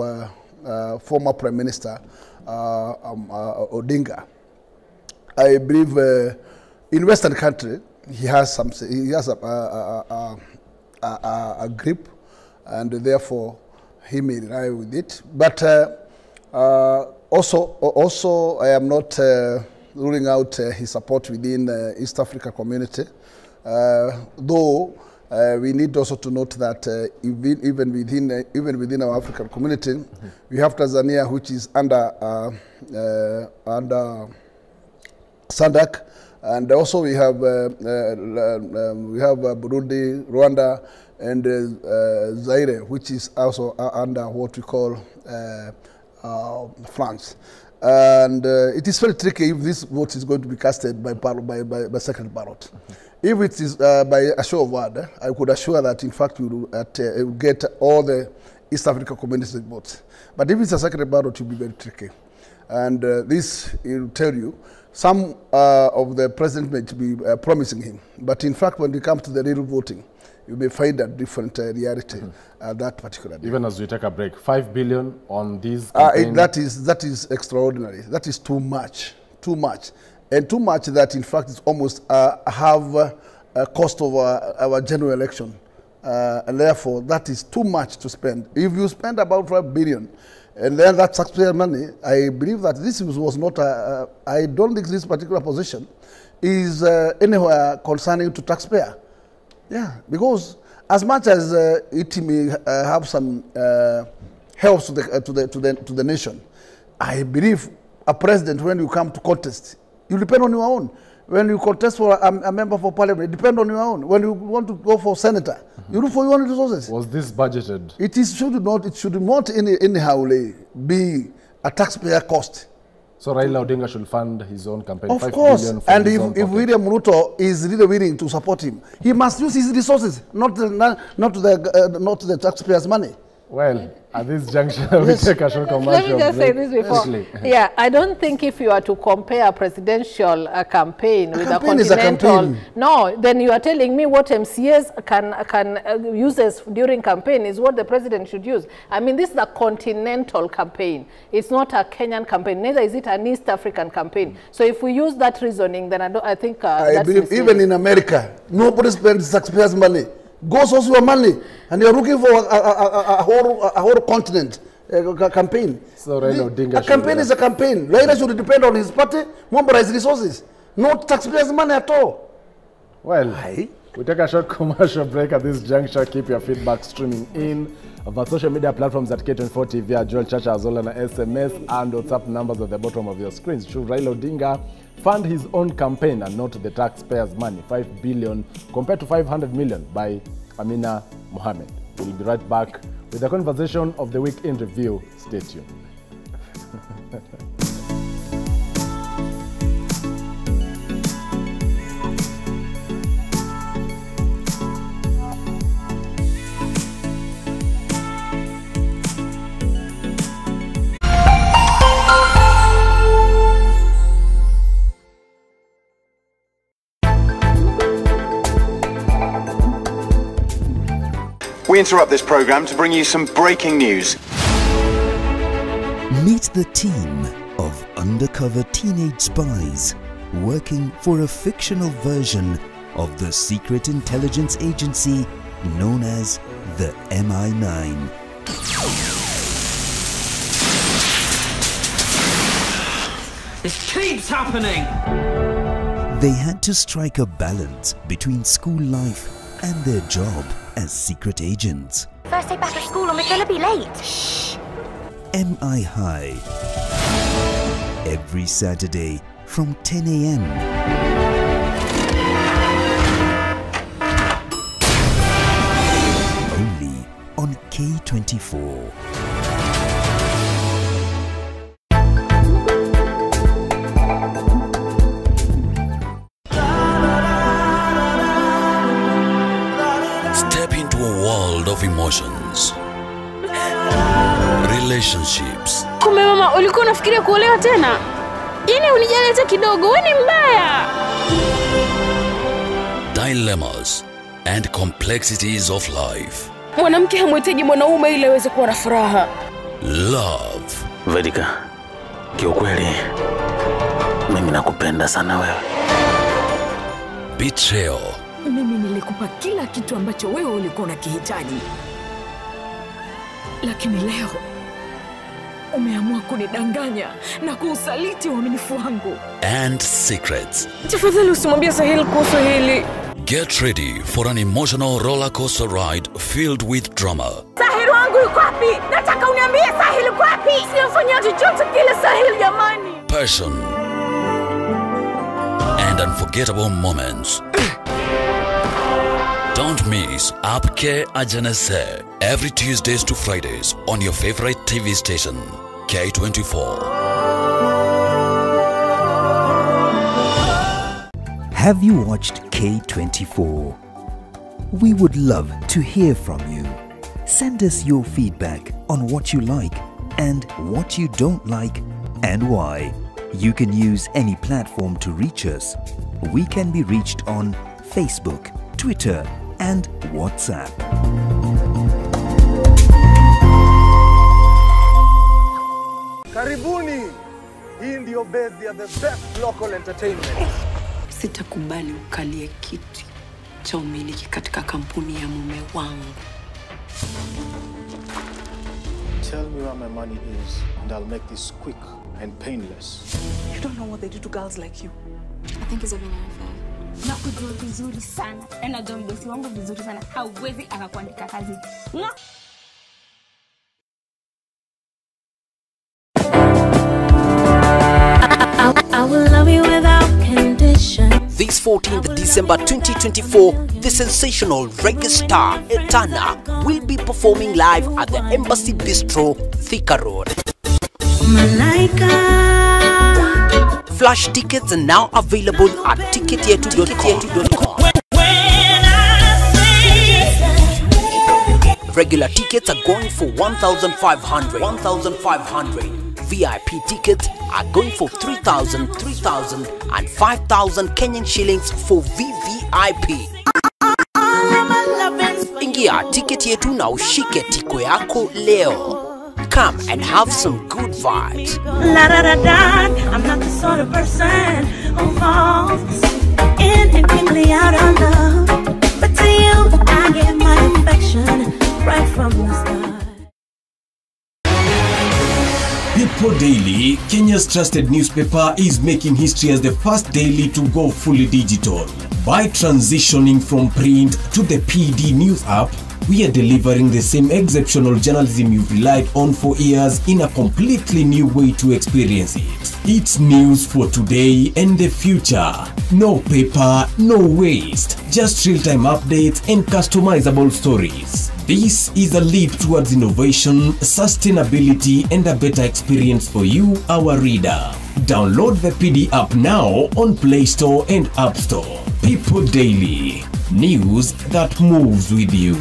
former Prime Minister Odinga, I believe in Western country he has a grip, and therefore he may rely with it. But also I am not ruling out his support within the East Africa community, though we need also to note that even within our African community, we have Tanzania, which is under SADC, and also we have Burundi, Rwanda, and Zaire, which is also under what we call France. And it is very tricky if this vote is going to be casted by second ballot. If it is by a show of word, I could assure that, in fact, we will get all the East Africa community votes. But if it's a second ballot, it will be very tricky. And this will tell you, some of the president may be promising him. But in fact, when it comes to the real voting, you may find a different reality that particular day. Even as we take a break, 5 billion on these campaign. That is extraordinary. That is too much, and too much that, in fact, it's almost have a cost of our general election, and therefore that is too much to spend. If you spend about 5 billion, and then that taxpayer money, I believe that this was not I don't think this particular position is anywhere concerning to taxpayer. Yeah, because as much as it may have some help to the nation, I believe a president, when you come to contest, you depend on your own. When you contest for a member for parliament, you depend on your own. When you want to go for senator, you look for your own resources. Was this budgeted? It should not anyhow be a taxpayer cost. So Raila Odinga should fund his own campaign. Of course, and if William Ruto is really willing to support him, he must use his resources, not the taxpayers' money. Well, at this junction, we take a short commercial Let me just say break. this before. Yeah, I don't think if you are to compare a presidential campaign with a continental, no, then you are telling me what MCAs can uses during campaign is what the president should use. I mean, this is a continental campaign. It's not a Kenyan campaign. Neither is it an East African campaign. So if we use that reasoning, then I think that's believe even in America, nobody spends taxpayers' money. Go source your money, and you're looking for a whole continent campaign. So a campaign is a campaign. Raila should depend on his party, mobilize resources, not taxpayers' money at all. Well, we take a short commercial break at this juncture. Keep your feedback streaming in our social media platforms at K24 TV, Joel Chacha Azola, SMS and WhatsApp numbers at the bottom of your screens. Should Raila Odinga fund his own campaign and not the taxpayers' money? 5 billion compared to 500 million by Amina Mohammed. We'll be right back with the conversation of the week in review. Stay tuned. We interrupt this program to bring you some breaking news. Meet the team of undercover teenage spies working for a fictional version of the secret intelligence agency known as the MI9. This keeps happening! They had to strike a balance between school life and their job as secret agents. First day back at school and we're gonna be late. Shh. MI High. Every Saturday from 10 a.m. Only on K24. Of emotions, relationships. Kumbe mama, ulikuwa unafikiria kuolewa tena? Yaani unijali hata kidogo, wewe ni mbaya. Dilemmas and complexities of life. Mwanamke hamhitaji mwanaume ili aweze kuwa na furaha. Love. Vedika, kiukweli mimi nakupenda sana wewe. Betrayal. Mimi nilikupa kila kitu ambacho wewe ulikuwa unakihitaji. Lakini leo umeamua kunidanganya na kuusaliti uaminifu wangu. And secrets. Tafadhali usimwambie Sahil kuhusu hili. Get ready for an emotional roller coaster ride filled with drama. Sahil wangu yuko wapi? Nataka uniambie Sahil yuko wapi? Siyafanya chochote kile Sahil jamani. Passion. And unforgettable moments. Don't miss Aapke Ajanase every Tuesdays to Fridays on your favorite TV station, K24. Have you watched K24? We would love to hear from you. Send us your feedback on what you like and what you don't like and why. You can use any platform to reach us. We can be reached on Facebook, Twitter, and WhatsApp. Karibuni. Hii ndio base ya the best local entertainment. Sitakubali ukalie kiti cha umiliki katika kampuni ya mume wangu. Tell me where my money is, and I'll make this quick and painless. You don't know what they do to girls like you. I think it's a very unfair. Nakujua vizuri sana. Na najua mdosi wangu vizuri sana. Hauwezi akakuandika kazi. I will love you without condition. This 14th December 2024, the sensational reggae star Etana will be performing live at the Embassy Bistro, Thika Road. Malaika. Flash tickets are now available at ticketyetu.com. Regular tickets are going for 1,500. 1,500. VIP tickets are going for 3,000, 3,000 and 5,000 Kenyan shillings for VVIP. Ingia tiketi yetu na ushike tiko yako leo. Come and have some good vibes. La da da da, I'm not the sort of person who falls in and quickly out of love. But to you, I give my affection right from the start. People Daily, Kenya's trusted newspaper, is making history as the first daily to go fully digital. By transitioning from print to the PD News app, we are delivering the same exceptional journalism you've relied on for years in a completely new way to experience it. It's news for today and the future. No paper, no waste. Just real-time updates and customizable stories. This is a leap towards innovation, sustainability, and a better experience for you, our reader. Download the PD app now on Play Store and App Store. People Daily. News that moves with you.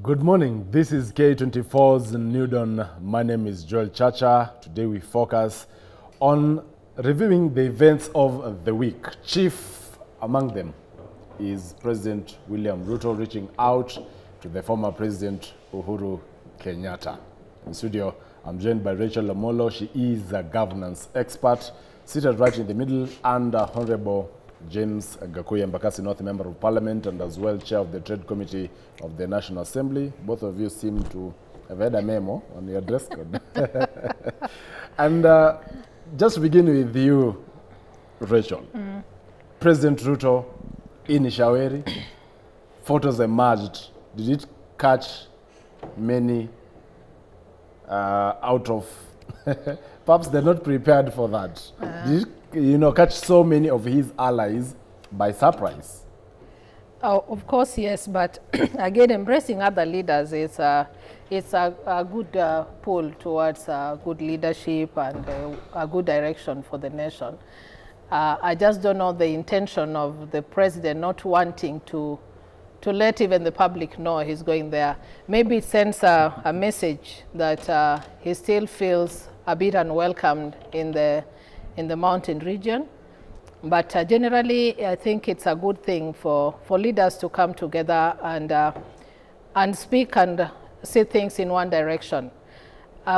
Good morning. This is K24's New Dawn. My name is Joel Chacha. Today we focus on reviewing the events of the week. Chief among them is President William Ruto reaching out to the former President Uhuru Kenyatta. In studio, I'm joined by Rachel Omolo. She is a governance expert, seated right in the middle, and Honorable James Gakuya Mbakasi, North Member of Parliament and as well Chair of the Trade Committee of the National Assembly. Both of you seem to have had a memo on your dress code. And just to begin with you, Rachel. President Ruto in Ishaweri, photos emerged. Did it catch many out of... Perhaps they're not prepared for that. Did it, catch so many of his allies by surprise? Oh, of course, yes, but again, embracing other leaders is a good pull towards good leadership and a good direction for the nation. I just don't know the intention of the president not wanting to let even the public know he's going there. Maybe it sends a message that he still feels a bit unwelcomed in the mountain region. But generally, I think it's a good thing for leaders to come together and speak and say things in one direction.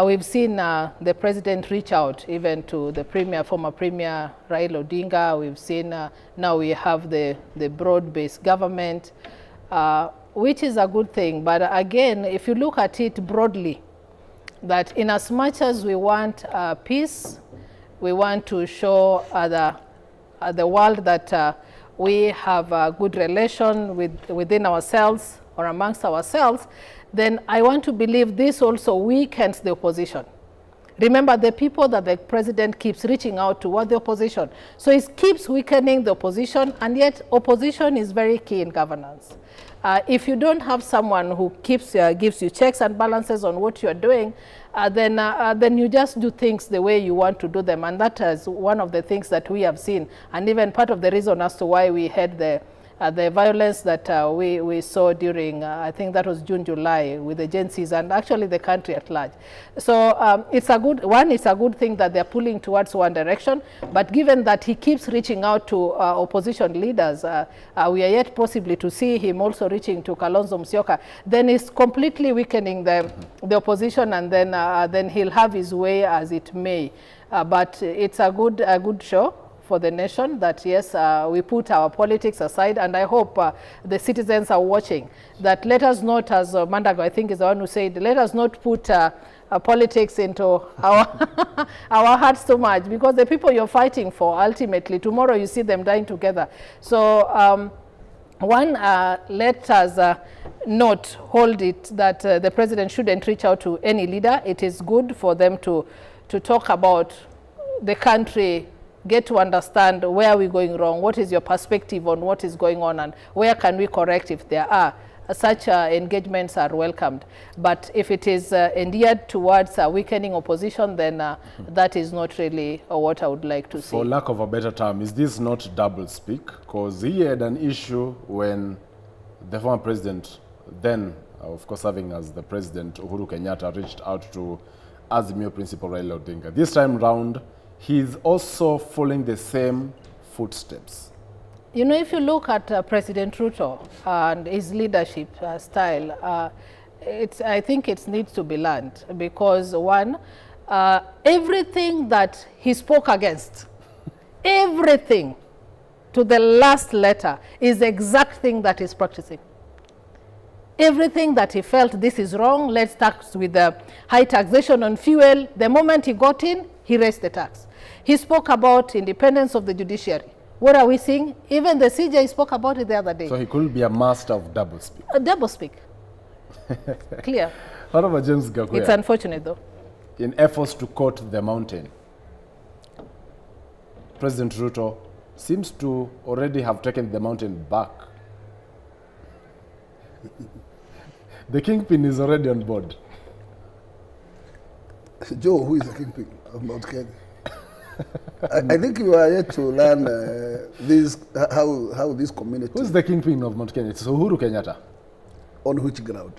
We've seen the president reach out even to the former premier Raila Odinga. We've seen now we have the broad-based government, which is a good thing. But again, if you look at it broadly, that in as much as we want peace, we want to show the world that we have a good relation within ourselves or amongst ourselves, then I want to believe this also weakens the opposition. Remember, the people that the president keeps reaching out to are the opposition. So it keeps weakening the opposition, and yet opposition is very key in governance. If you don't have someone who gives you checks and balances on what you're doing, then you just do things the way you want to do them. And that is one of the things that we have seen, and even part of the reason as to why we had the violence that we saw during, I think that was June, July, with the agencies and actually the country at large. So it's a good thing that they're pulling towards one direction, but given that he keeps reaching out to opposition leaders, we are yet possibly to see him also reaching to Kalonzo Musyoka, then it's completely weakening the opposition, and then he'll have his way as it may. But it's a good show for the nation that, yes, we put our politics aside, and I hope the citizens are watching. That let us not, as Mandago, I think, is the one who said, let us not put politics into our our hearts too much, because the people you're fighting for, ultimately, tomorrow you see them dying together. So let us not hold it that the president shouldn't reach out to any leader. It is good for them to to talk about the country, get to understand where we're going wrong, what is your perspective on what is going on, and where can we correct if there are. Such engagements are welcomed. But if it is endeared towards weakening opposition, then that is not really what I would like to see. For lack of a better term, is this not double speak? Because he had an issue when the former president, then of course serving as the president, Uhuru Kenyatta, reached out to Azimio principal Raila Odinga. This time round, he's also following the same footsteps. You know, if you look at President Ruto and his leadership style, I think it needs to be learned because, one, everything that he spoke against, everything to the last letter is the exact thing that he's practicing. Everything that he felt this is wrong, let's tax with the high taxation on fuel. The moment he got in, he raised the tax. He spoke about independence of the judiciary. What are we seeing? Even the CJ spoke about it the other day. So he could be a master of doublespeak. A doublespeak. Clear. What about James Gakuya? It's unfortunate though. In efforts to coat the mountain, President Ruto seems to already have taken the mountain back. The kingpin is already on board. Joe, who is the kingpin of Mount Kenya? I think you are yet to learn how this community... Who's the kingpin of Mount Kenya? It's Uhuru Kenyatta. On which ground?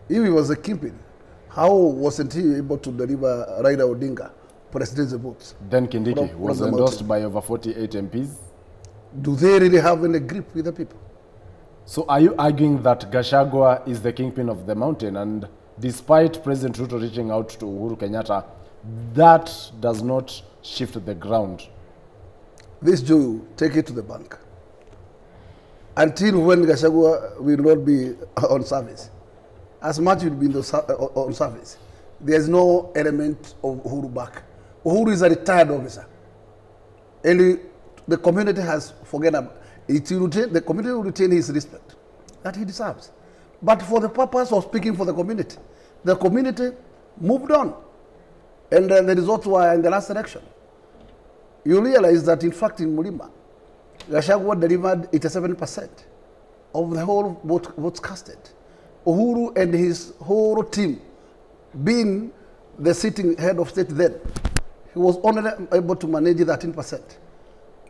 If he was a kingpin, how wasn't he able to deliver Raila Odinga presidential votes? Then Kindiki was endorsed by over 48 MPs. Do they really have any grip with the people? So are you arguing that Gachagua is the kingpin of the mountain, and despite President Ruto reaching out to Uhuru Kenyatta, that does not shift the ground? This Jew, take it to the bank. Until when Gachagua will not be on service, as much will be on service, there is no element of Uhuru back. Uhuru is a retired officer. And the community has forgotten about it. The community will retain his respect that he deserves. But for the purpose of speaking for the community moved on. And the results were in the last election. You realize that, in fact, in Mulima, Gachagua delivered 87% of the whole votes casted. Uhuru and his whole team, being the sitting head of state then, he was only able to manage 13%.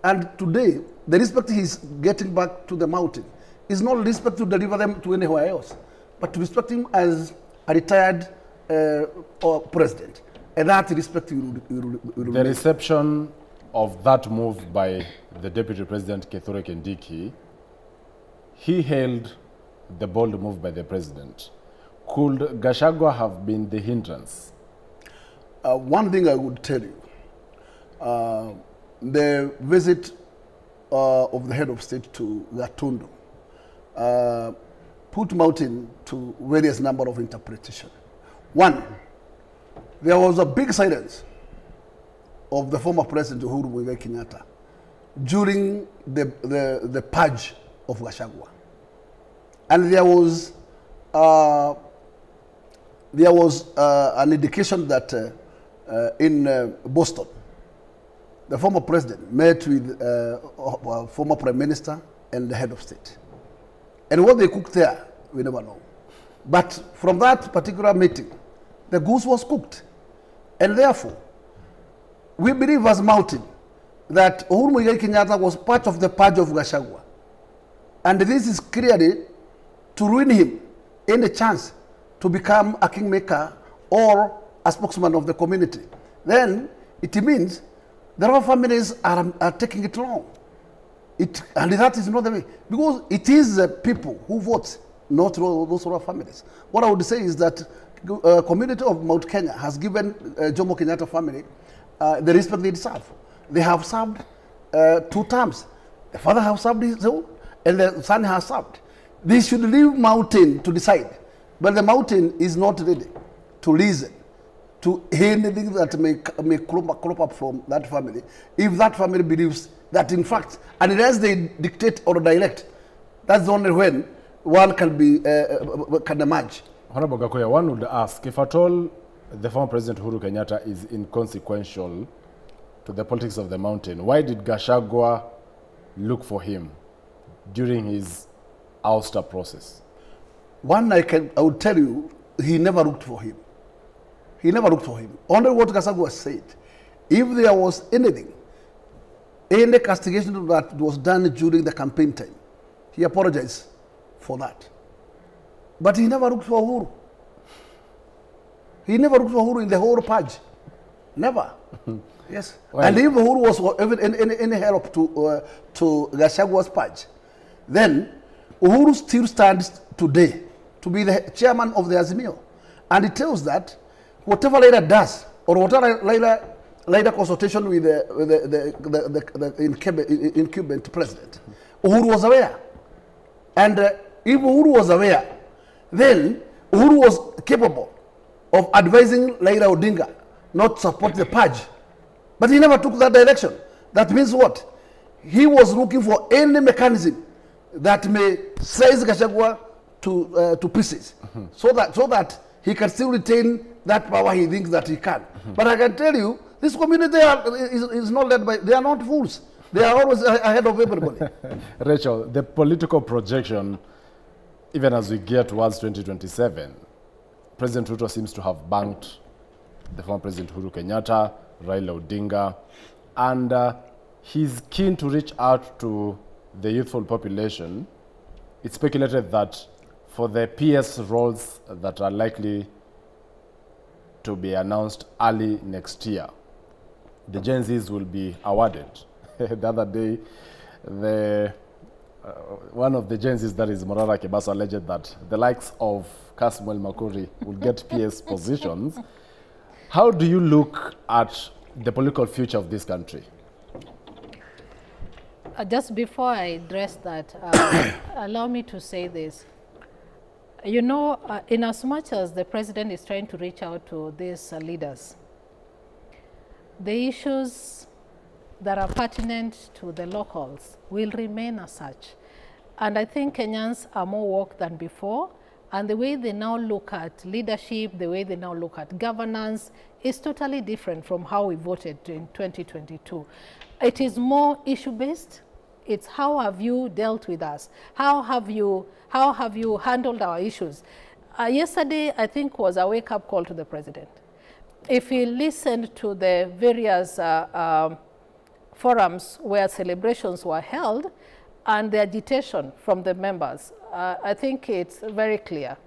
And today, the respect he's getting back to the mountain is not respect to deliver them to anywhere else, but to respect him as a retired president. And that respect will the reception of that move by the Deputy President Kithure Kindiki, he hailed the bold move by the president. Could Gachagua have been the hindrance? One thing I would tell you, the visit of the head of state to Gatundu put mountain to various number of interpretations. One, there was a big silence of the former president Uhuru Muigai Kenyatta during the purge of Gachagua. And there was an indication that in Boston, the former president met with former prime minister and the head of state. And what they cooked there, we never know. But from that particular meeting, the goose was cooked. And therefore, we believe as Mountain that Uhuru Muigai Kenyatta was part of the purge of Gachagua. And this is clearly to ruin him any chance to become a kingmaker or a spokesman of the community. Then it means the royal families are taking it wrong. And that is not the way. Because it is the people who vote, not those royal families. What I would say is that community of Mount Kenya has given Jomo Kenyatta family the respect they deserve. They have served 2 terms. The father has served his own, and the son has served. They should leave Mountain to decide. But the Mountain is not ready to listen to anything that may crop up from that family. If that family believes that, in fact, unless they dictate or direct, that's only when one can emerge. Honorable Gakuya, one would ask, if at all the former President Uhuru Kenyatta is inconsequential to the politics of the mountain, why did Gachagua look for him during his ouster process? One, I would tell you, he never looked for him. He never looked for him. Only what Gachagua said, if there was anything, any castigation that was done during the campaign time, he apologized for that. But he never looked for Uhuru. He never looked for Uhuru in the whole purge. Never. Yes. Well, and if Uhuru was any help to Gachagua's purge, then Uhuru still stands today to be the chairman of the Azimio. And it tells that whatever Raila does, or whatever Raila consultation with the incumbent president, Uhuru was aware. And if Uhuru was aware, then Uhuru was capable of advising Raila Odinga not to support the purge. But he never took that direction. That means what? He was looking for any mechanism that may slice Gachagua to pieces, so that he can still retain that power he thinks that he can. But I can tell you, this community is not led by, they are not fools. They are always ahead of everybody. Rachel, the political projection, even as we get towards 2027, President Ruto seems to have banked the former President Uhuru Kenyatta, Raila Odinga, and he's keen to reach out to the youthful population. It's speculated that for the PS roles that are likely to be announced early next year, the Gen Zs will be awarded. The other day, one of the Gen Zs, that is Morara Kebaso, alleged that the likes of Kasmuel Makuri will get PS positions. How do you look at the political future of this country? Just before I address that, allow me to say this. You know, in as much as the president is trying to reach out to these leaders, the issues that are pertinent to the locals will remain as such. And I think Kenyans are more woke than before, and the way they now look at leadership, the way they now look at governance is totally different from how we voted in 2022. It is more issue-based. It's how have you dealt with us? How have you handled our issues? Yesterday, I think, was a wake-up call to the president. If he listened to the various forums where celebrations were held and the agitation from the members, I think it's very clear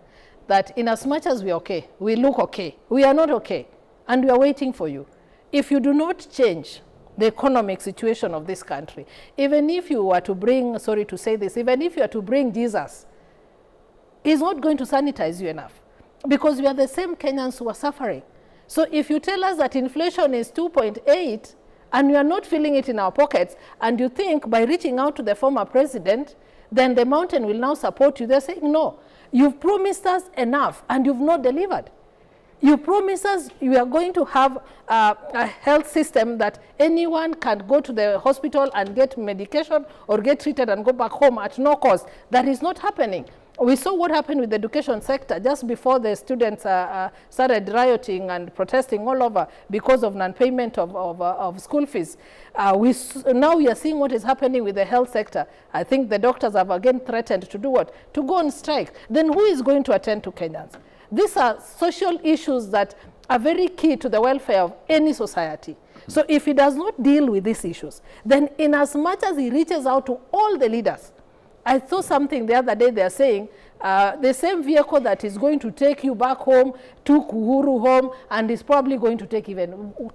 that in as much as we're okay, we look okay, we are not okay, and we are waiting for you. If you do not change the economic situation of this country, even if you were to bring, sorry to say this, even if you are to bring Jesus, he's not going to sanitize you enough, because we are the same Kenyans who are suffering. So if you tell us that inflation is 2.8 and we are not feeling it in our pockets, and you think by reaching out to the former president, then the mountain will now support you, they're saying, no, you've promised us enough and you've not delivered. You promise us you are going to have a health system that anyone can go to the hospital and get medication or get treated and go back home at no cost. That is not happening. We saw what happened with the education sector just before the students started rioting and protesting all over because of non-payment of school fees. Now we are seeing what is happening with the health sector. I think the doctors have again threatened to do what? To go on strike. Then who is going to attend to Kenyans? These are social issues that are very key to the welfare of any society. So if he does not deal with these issues, then in as much as he reaches out to all the leaders, I saw something the other day, they're saying the same vehicle that is going to take you back home took Uhuru home and is probably going to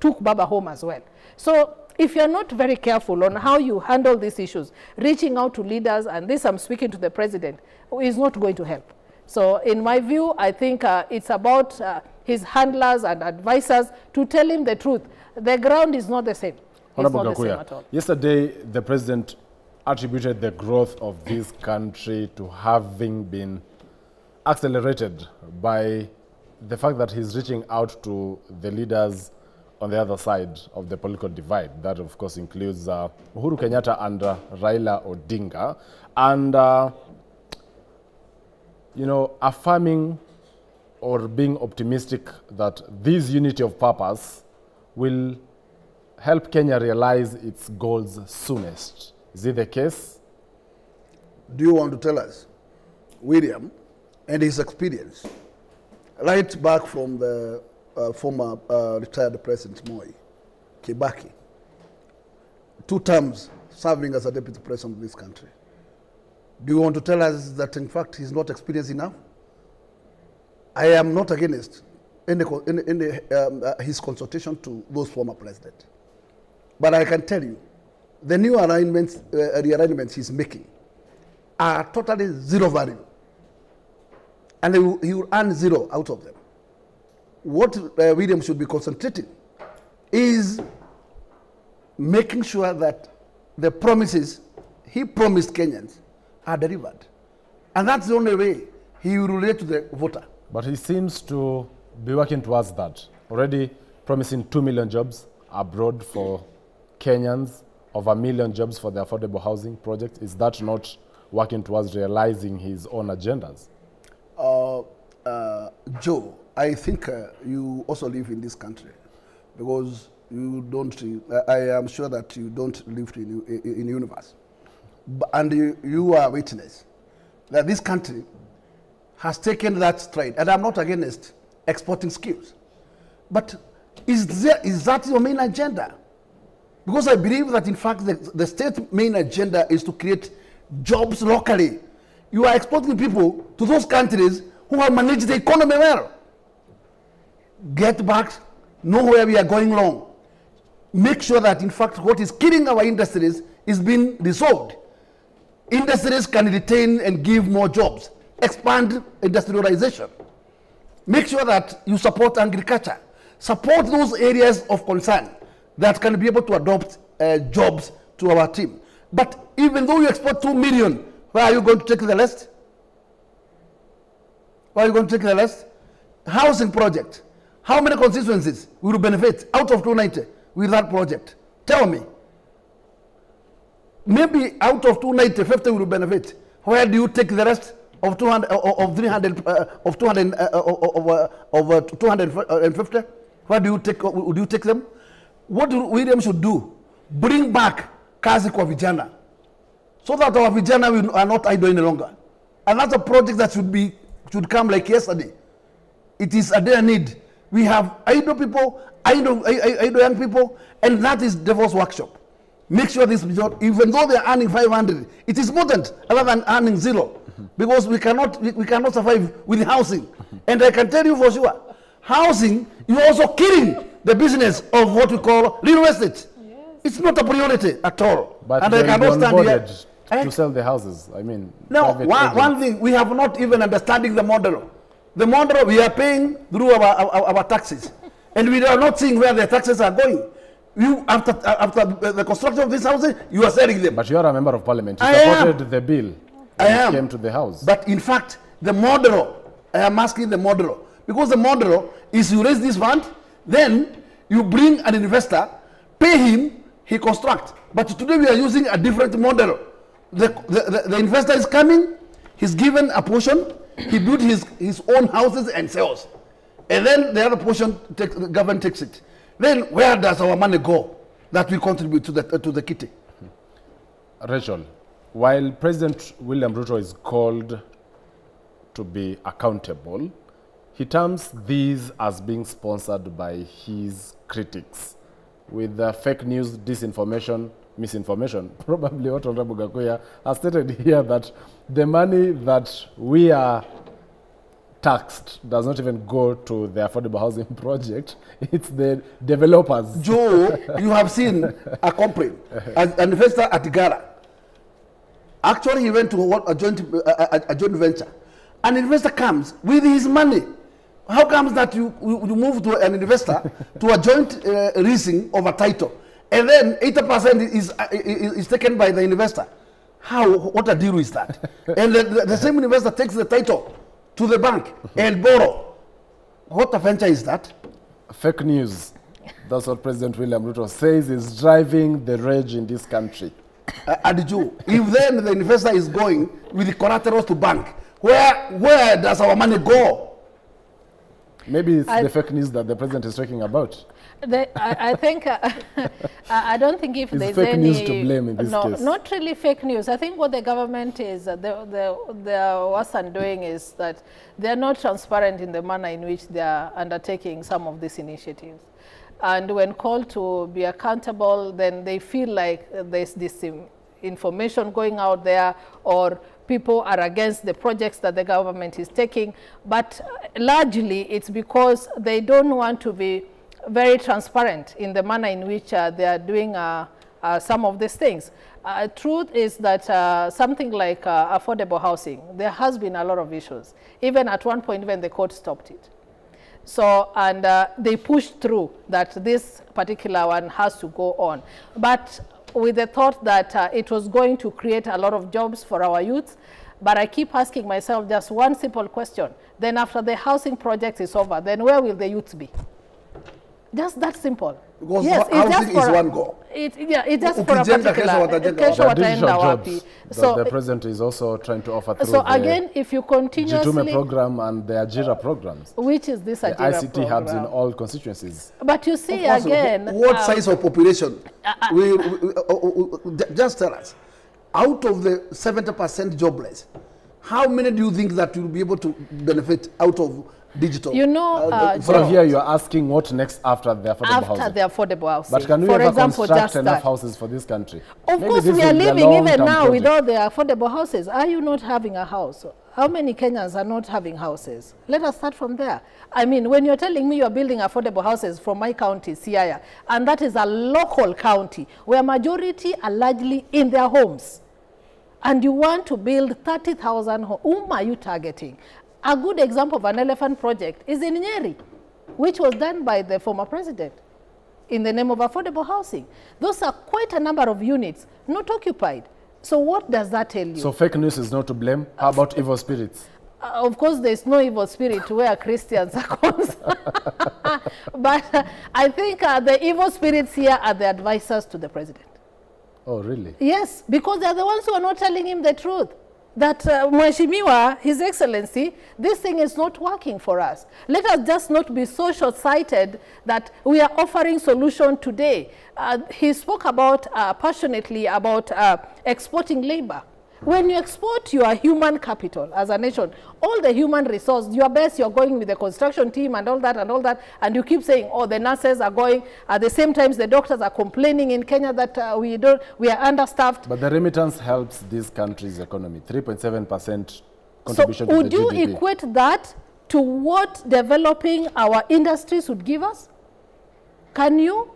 took Baba home as well. So if you're not very careful on how you handle these issues, reaching out to leaders, and this I'm speaking to the president, is not going to help. So in my view, I think it's about his handlers and advisors to tell him the truth. The ground is not the same. It's not the same at all. Yesterday, the president attributed the growth of this country to having been accelerated by the fact that he's reaching out to the leaders on the other side of the political divide. That, of course, includes Uhuru Kenyatta and Raila Odinga. And you know, affirming or being optimistic that this unity of purpose will help Kenya realize its goals soonest. Is it the case? Do you want to tell us, William, and his experience, right back from the former retired President Moi, Kibaki, 2 terms serving as a deputy president of this country. Do you want to tell us that, in fact, he's not experienced enough? I am not against his consultation to those former presidents. But I can tell you, the new rearrangements he's making are totally zero value. And he will earn 0 out of them. What William should be concentrating is making sure that the promises he promised Kenyans are delivered. And that's the only way he will relate to the voter. But he seems to be working towards that. Already promising 2 million jobs abroad for Kenyans, over 1 million jobs for the affordable housing project. Is that not working towards realizing his own agendas? Joe, I think you also live in this country because you don't, I am sure that you don't live in the universe. And you are a witness that this country has taken that stride. And I'm not against exporting skills. But is that your main agenda? Because I believe that, in fact, the state's main agenda is to create jobs locally. You are exporting people to those countries who have managed the economy well. Get back, know where we are going wrong. Make sure that, in fact, what is killing our industries is being resolved. Industries can retain and give more jobs. Expand industrialization. Make sure that you support agriculture. Support those areas of concern that can be able to adopt jobs to our team. But even though you export 2 million, where are you going to take the rest? Where are you going to take the rest? Housing project. How many constituencies will benefit out of 290 with that project? Tell me. Maybe out of 290, 50 will benefit. Where do you take the rest of 200, of 300, of 200, of 250? Where do you take? Would you take them? What William should do? Bring back kazi kwa vijana, so that our vijana are not idle any longer. And that's a project that should come like yesterday. It is a dire need. We have idle people, idle young people, and that is Devil's workshop. Make sure this, even though they are earning 500, it is important rather than earning 0, because we cannot survive with housing. And I can tell you for sure, housing, you're also killing the business of what we call real estate. Yes. It's not a priority at all. But and I cannot stand here to sell the houses. I mean, no. One thing, we have not even understanding the model. The model we are paying through our taxes, and we are not seeing where the taxes are going. You, after the construction of this housing, you are selling them. But you are a member of parliament. You supported the bill. It came to the house. But in fact, the model, I am asking the model, because the model is you raise this fund, then you bring an investor, pay him, he construct. But today we are using a different model. The investor is coming, he's given a portion, he built his own houses and sells. And then the other portion, the government takes it. Then where does our money go that we contribute to the kitty? Rachel, while President William Ruto is called to be accountable, he terms these as being sponsored by his critics with fake news, disinformation, misinformation. Probably what Honorable Gakuya has stated here, that the money that we are taxed does not even go to the affordable housing project. It's the developers. Joe, you have seen a company, an investor at Gara. Actually, he went to a joint venture. An investor comes with his money. How comes that you move to an investor to a joint leasing of a title, and then 80% is taken by the investor? What a deal is that? And the same investor takes the title to the bank and borrow. What a venture is that? Fake news. That's what President William Ruto says is driving the rage in this country. If then the investor is going with the collaterals to bank, where does our money go? Maybe it's the fake news that the president is talking about. I think, I don't think if there's fake any... news to blame in this case. Not really fake news. I think what the government is, they're worse than doing is that they're not transparent in the manner in which they are undertaking some of these initiatives. And when called to be accountable, then they feel like there's this information going out there, or people are against the projects that the government is taking. But largely, it's because they don't want to be very transparent in the manner in which they are doing some of these things. Truth is that something like affordable housing, there has been a lot of issues. Even at one point, even the court stopped it. So, and they pushed through that this particular one has to go on. But with the thought that it was going to create a lot of jobs for our youth. But I keep asking myself just one simple question. Then after the housing project is over, then where will the youth be? Just that simple. Because yes, housing is one goal. It's just for a particular So the president is also trying to offer through so again, if you continuously... Jitume program and the Ajira programs. Which is this Ajira ICT program? hubs in all constituencies. But you see again... What size of population? Just tell us. Out of the 70% jobless, how many do you think that will be able to benefit out of digital? You know, from here you are asking what next after the affordable housing. After the affordable housing. But can we ever construct enough houses for this country? Of course, we are living even now without the affordable houses. Are you not having a house? How many Kenyans are not having houses? Let us start from there. I mean, when you're telling me you're building affordable houses from my county, Siaya, and that is a local county where majority are largely in their homes, and you want to build 30,000 homes, whom are you targeting? A good example of an elephant project is in Nyeri, which was done by the former president in the name of affordable housing. Those are quite a number of units not occupied. So what does that tell you? So fake news is not to blame. How about evil spirits? Of course, there's no evil spirit where Christians are concerned. But I think the evil spirits here are the advisors to the president. Oh, really? Yes, because they're the ones who are not telling him the truth. That Mheshimiwa, His Excellency, this thing is not working for us. Let us just not be so short-sighted that we are offering solution today. He spoke about passionately about exporting labor. When you export your human capital as a nation, all the human resource, your best, you're going with the construction team and all that, and you keep saying, oh, the nurses are going. At the same time, the doctors are complaining in Kenya that we are understaffed. But the remittance helps this country's economy, 3.7% contribution to the GDP. So would you equate that to what developing our industries would give us? Can you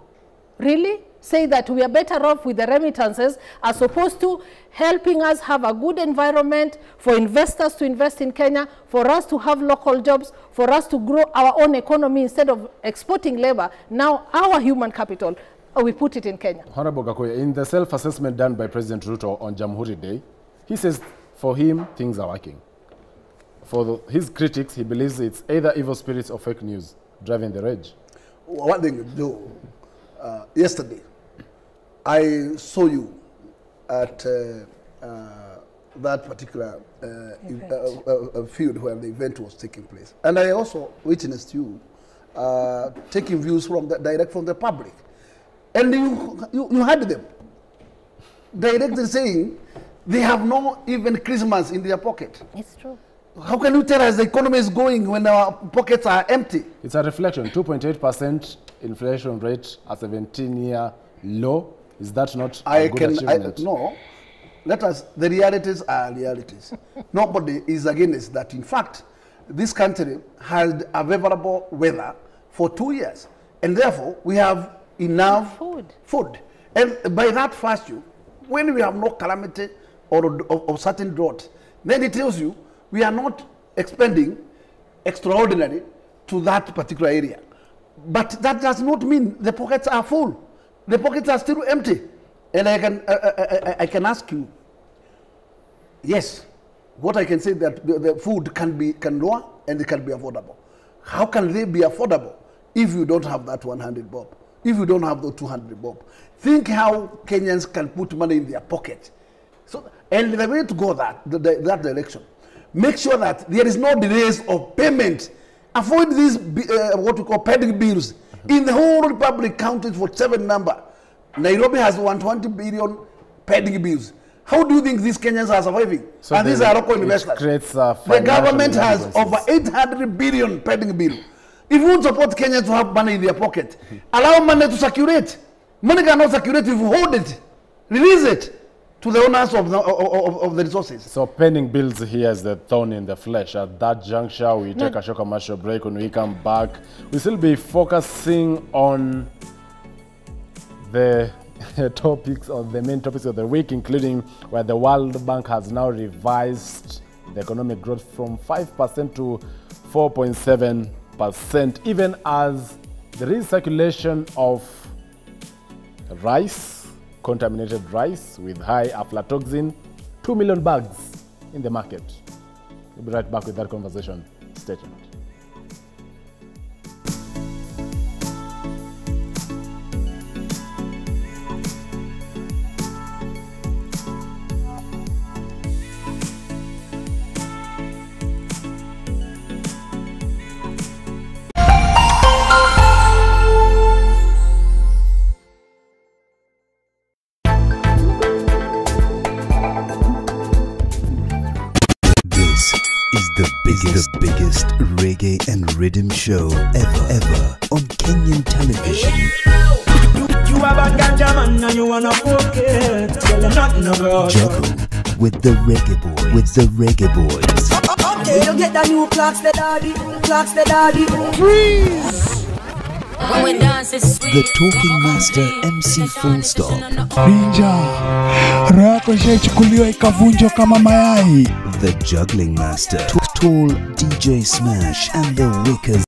really say that we are better off with the remittances as opposed to helping us have a good environment for investors to invest in Kenya, for us to have local jobs, for us to grow our own economy instead of exporting labor? Now our human capital, we put it in Kenya. Honorable Gakuya, in the self-assessment done by President Ruto on Jamhuri Day, he says for him things are working. For his critics, he believes it's either evil spirits or fake news driving the rage. One thing to do, yesterday, I saw you at that particular field where the event was taking place. And I also witnessed you taking views from direct from the public. And you had them directly saying they have no even Christmas in their pocket. It's true. How can you tell us the economy is going when our pockets are empty? It's a reflection, 2.8% inflation rate, a 17-year low. Is that not a good achievement? No. The realities are realities. Nobody is against that. In fact, this country had a favorable weather for 2 years. And therefore, we have enough food. And by that first you, when we have no calamity or certain drought, then it tells you we are not expending extraordinary to that particular area. But that does not mean the pockets are full. The pockets are still empty. And I can ask you, yes, what I can say that the food can lower and it can be affordable. How can they be affordable if you don't have that 100 bob? If you don't have the 200 bob? Think how Kenyans can put money in their pocket. So, and the way to go that direction, make sure that there is no delays of payment avoid these what we call pending bills. In the whole republic, counted for 7 number. Nairobi has 120 billion pending bills. How do you think these Kenyans are surviving? So and these are local investors. The government has over 800 billion pending bill. If you support Kenyans to have money in their pocket, allow money to circulate. Money cannot circulate if you hold it. Release it to the owners of the resources. So pending bills here is the thorn in the flesh. At that juncture, we take a short commercial break. When we come back, we still be focusing on the topics, or the main topics of the week, including where the World Bank has now revised the economic growth from 5% to 4.7%, even as there is circulation of rice, contaminated rice with high aflatoxin, 2 million bags in the market. We'll be right back with that conversation. Stay tuned. The biggest reggae and rhythm show ever on Kenyan television. You have a ganja man and you wanna forget. Tell them nothing about Juggle with the reggae boys. Okay, you get the new clocks, the daddy. Freeze! When we dance, it's sweet. The talking master MC Full Stop. Ninja, rako shechukuliwa ikavunjwa kama mayai. The juggling master, tall DJ Smash and the Wickers.